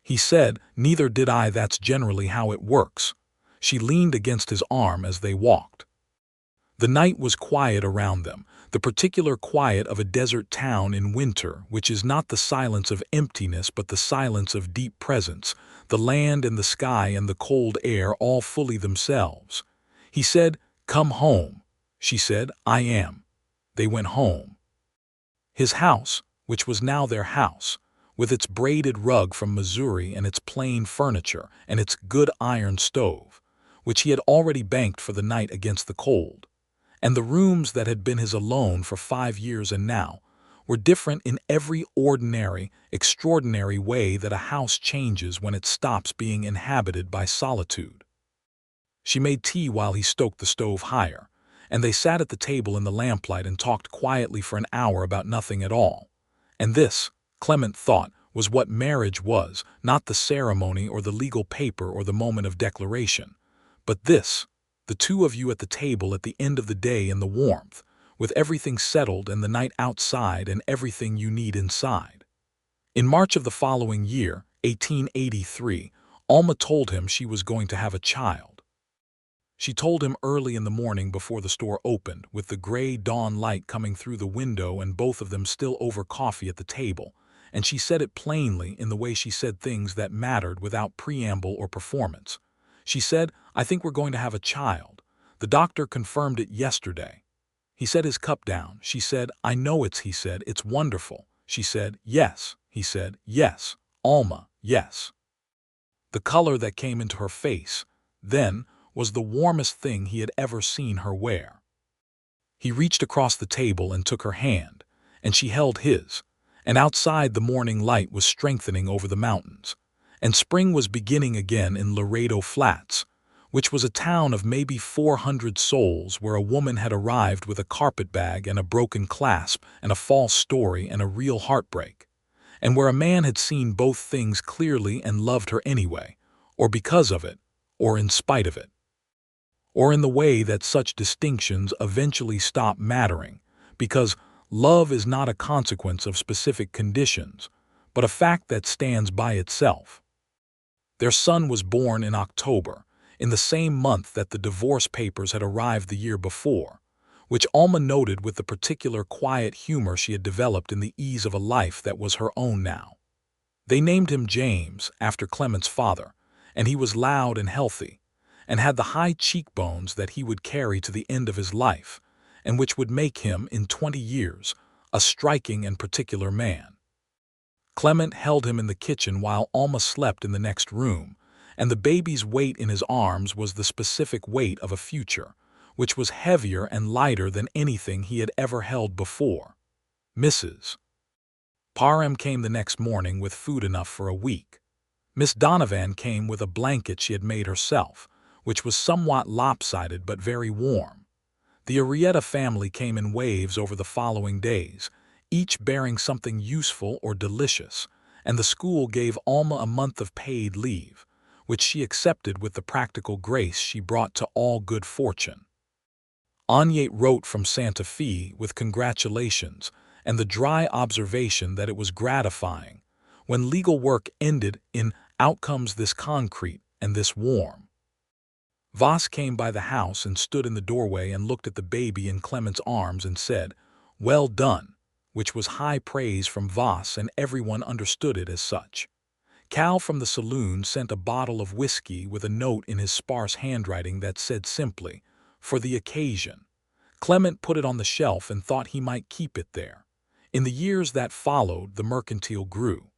He said, "Neither did I. That's generally how it works." She leaned against his arm as they walked. The night was quiet around them, the particular quiet of a desert town in winter, which is not the silence of emptiness but the silence of deep presence, the land and the sky and the cold air all fully themselves. He said, "Come home." She said, "I am." They went home. His house, which was now their house, with its braided rug from Missouri and its plain furniture and its good iron stove, which he had already banked for the night against the cold, and the rooms that had been his alone for 5 years and now were different in every ordinary, extraordinary way that a house changes when it stops being inhabited by solitude. She made tea while he stoked the stove higher, and they sat at the table in the lamplight and talked quietly for an hour about nothing at all. And this, Clement thought, was what marriage was, not the ceremony or the legal paper or the moment of declaration, but this, the two of you at the table at the end of the day in the warmth, with everything settled and the night outside and everything you need inside. In March of the following year, 1883, Alma told him she was going to have a child. She told him early in the morning before the store opened, with the gray dawn light coming through the window and both of them still over coffee at the table, and she said it plainly in the way she said things that mattered without preamble or performance. She said, "I think we're going to have a child. The doctor confirmed it yesterday." He set his cup down. She said, "I know it's," he said, "it's wonderful." She said, "Yes." He said, "Yes, Alma, yes." The color that came into her face, then, was the warmest thing he had ever seen her wear. He reached across the table and took her hand, and she held his, and outside the morning light was strengthening over the mountains, and spring was beginning again in Laredo Flats, which was a town of maybe 400 souls where a woman had arrived with a carpetbag and a broken clasp and a false story and a real heartbreak, and where a man had seen both things clearly and loved her anyway, or because of it, or in spite of it, or in the way that such distinctions eventually stop mattering, because love is not a consequence of specific conditions, but a fact that stands by itself. Their son was born in October, in the same month that the divorce papers had arrived the year before, which Alma noted with the particular quiet humor she had developed in the ease of a life that was her own now. They named him James, after Clement's father, and he was loud and healthy, and had the high cheekbones that he would carry to the end of his life, and which would make him, in 20 years, a striking and particular man. Clement held him in the kitchen while Alma slept in the next room, and the baby's weight in his arms was the specific weight of a future, which was heavier and lighter than anything he had ever held before. Mrs. Parham came the next morning with food enough for a week. Miss Donovan came with a blanket she had made herself, which was somewhat lopsided but very warm. The Arrieta family came in waves over the following days, each bearing something useful or delicious, and the school gave Alma a month of paid leave, which she accepted with the practical grace she brought to all good fortune. Agnete wrote from Santa Fe with congratulations and the dry observation that it was gratifying, when legal work ended in "out comes this concrete and this warm." Voss came by the house and stood in the doorway and looked at the baby in Clement's arms and said, "Well done," which was high praise from Voss, and everyone understood it as such. Cal from the saloon sent a bottle of whiskey with a note in his sparse handwriting that said simply, "For the occasion." Clement put it on the shelf and thought he might keep it there. In the years that followed, the mercantile grew.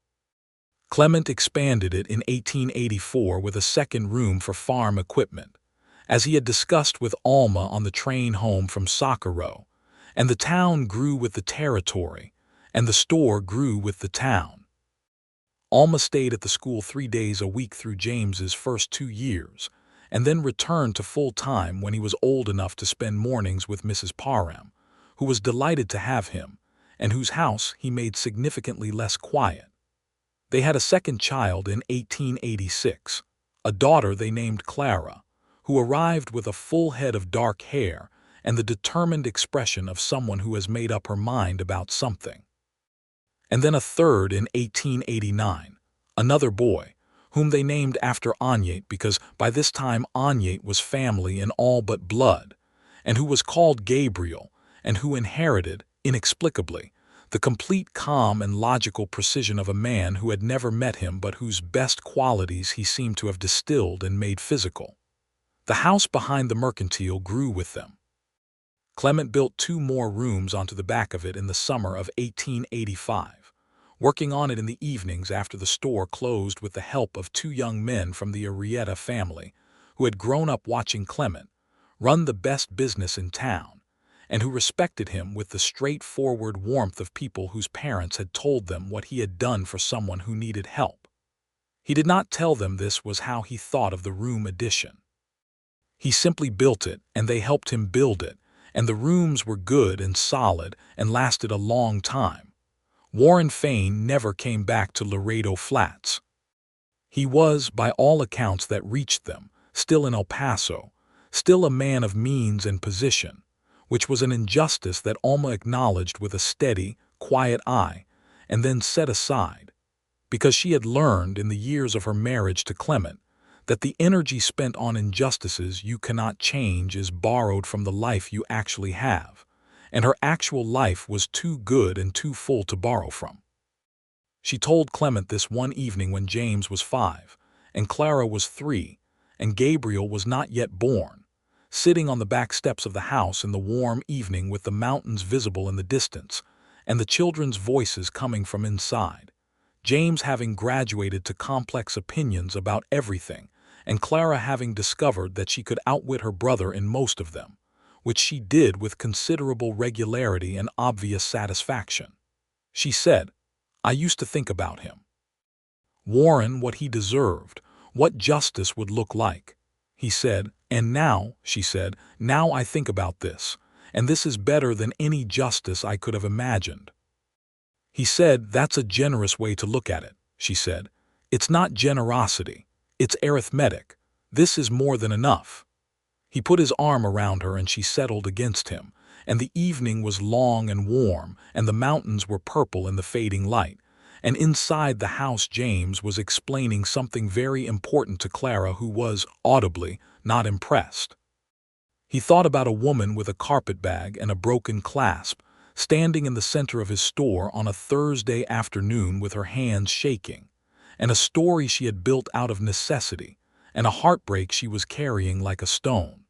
Clement expanded it in 1884 with a second room for farm equipment, as he had discussed with Alma on the train home from Socorro, and the town grew with the territory, and the store grew with the town. Alma stayed at the school 3 days a week through James's first 2 years, and then returned to full-time when he was old enough to spend mornings with Mrs. Parham, who was delighted to have him, and whose house he made significantly less quiet. They had a second child in 1886, a daughter they named Clara, who arrived with a full head of dark hair and the determined expression of someone who has made up her mind about something. And then a third in 1889, another boy, whom they named after Agnete because by this time Agnete was family in all but blood, and who was called Gabriel, and who inherited, inexplicably, the complete calm and logical precision of a man who had never met him but whose best qualities he seemed to have distilled and made physical. The house behind the mercantile grew with them. Clement built 2 more rooms onto the back of it in the summer of 1885, working on it in the evenings after the store closed with the help of 2 young men from the Arrieta family who had grown up watching Clement run the best business in town, and who respected him with the straightforward warmth of people whose parents had told them what he had done for someone who needed help. He did not tell them this was how he thought of the room addition. He simply built it, and they helped him build it, and the rooms were good and solid and lasted a long time. Warren Fain never came back to Laredo Flats. He was, by all accounts that reached them, still in El Paso, still a man of means and position, which was an injustice that Alma acknowledged with a steady, quiet eye, and then set aside, because she had learned in the years of her marriage to Clement that the energy spent on injustices you cannot change is borrowed from the life you actually have, and her actual life was too good and too full to borrow from. She told Clement this one evening when James was 5, and Clara was 3, and Gabriel was not yet born, sitting on the back steps of the house in the warm evening with the mountains visible in the distance, and the children's voices coming from inside, James having graduated to complex opinions about everything, and Clara having discovered that she could outwit her brother in most of them, which she did with considerable regularity and obvious satisfaction. She said, "I used to think about him. Warren, what he deserved, what justice would look like." He said, "And now," she said, "now I think about this, and this is better than any justice I could have imagined." He said, "That's a generous way to look at it," she said. "It's not generosity, it's arithmetic. This is more than enough." He put his arm around her and she settled against him, and the evening was long and warm, and the mountains were purple in the fading light, and inside the house James was explaining something very important to Clara, who was, audibly, not impressed. He thought about a woman with a carpetbag and a broken clasp, standing in the center of his store on a Thursday afternoon with her hands shaking, and a story she had built out of necessity, and a heartbreak she was carrying like a stone.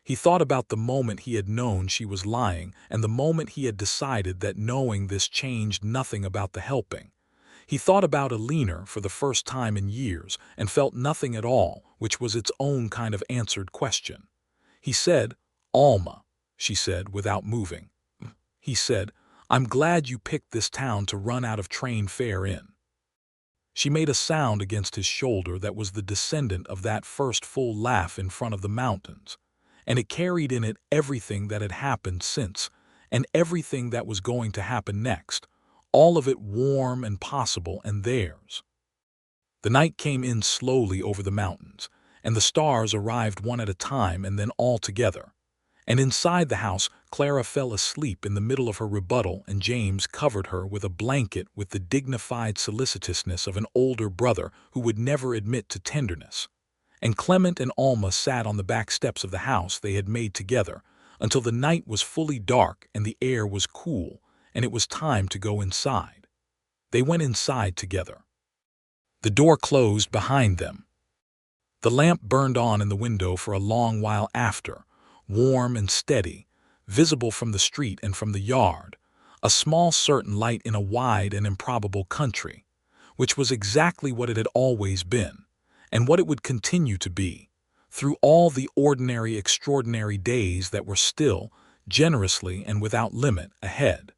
He thought about the moment he had known she was lying and the moment he had decided that knowing this changed nothing about the helping. He thought about Alina for the first time in years and felt nothing at all, which was its own kind of answered question. He said, "Alma," she said without moving. He said, "I'm glad you picked this town to run out of train fare in." She made a sound against his shoulder that was the descendant of that first full laugh in front of the mountains, and it carried in it everything that had happened since, and everything that was going to happen next, all of it warm and possible and theirs. The night came in slowly over the mountains, and the stars arrived one at a time and then all together. And inside the house, Clara fell asleep in the middle of her rebuttal, and James covered her with a blanket with the dignified solicitousness of an older brother who would never admit to tenderness. and Clement and Alma sat on the back steps of the house they had made together until the night was fully dark and the air was cool, and it was time to go inside. They went inside together. The door closed behind them. The lamp burned on in the window for a long while after, warm and steady, visible from the street and from the yard, a small certain light in a wide and improbable country, which was exactly what it had always been, and what it would continue to be, through all the ordinary extraordinary days that were still, generously and without limit, ahead.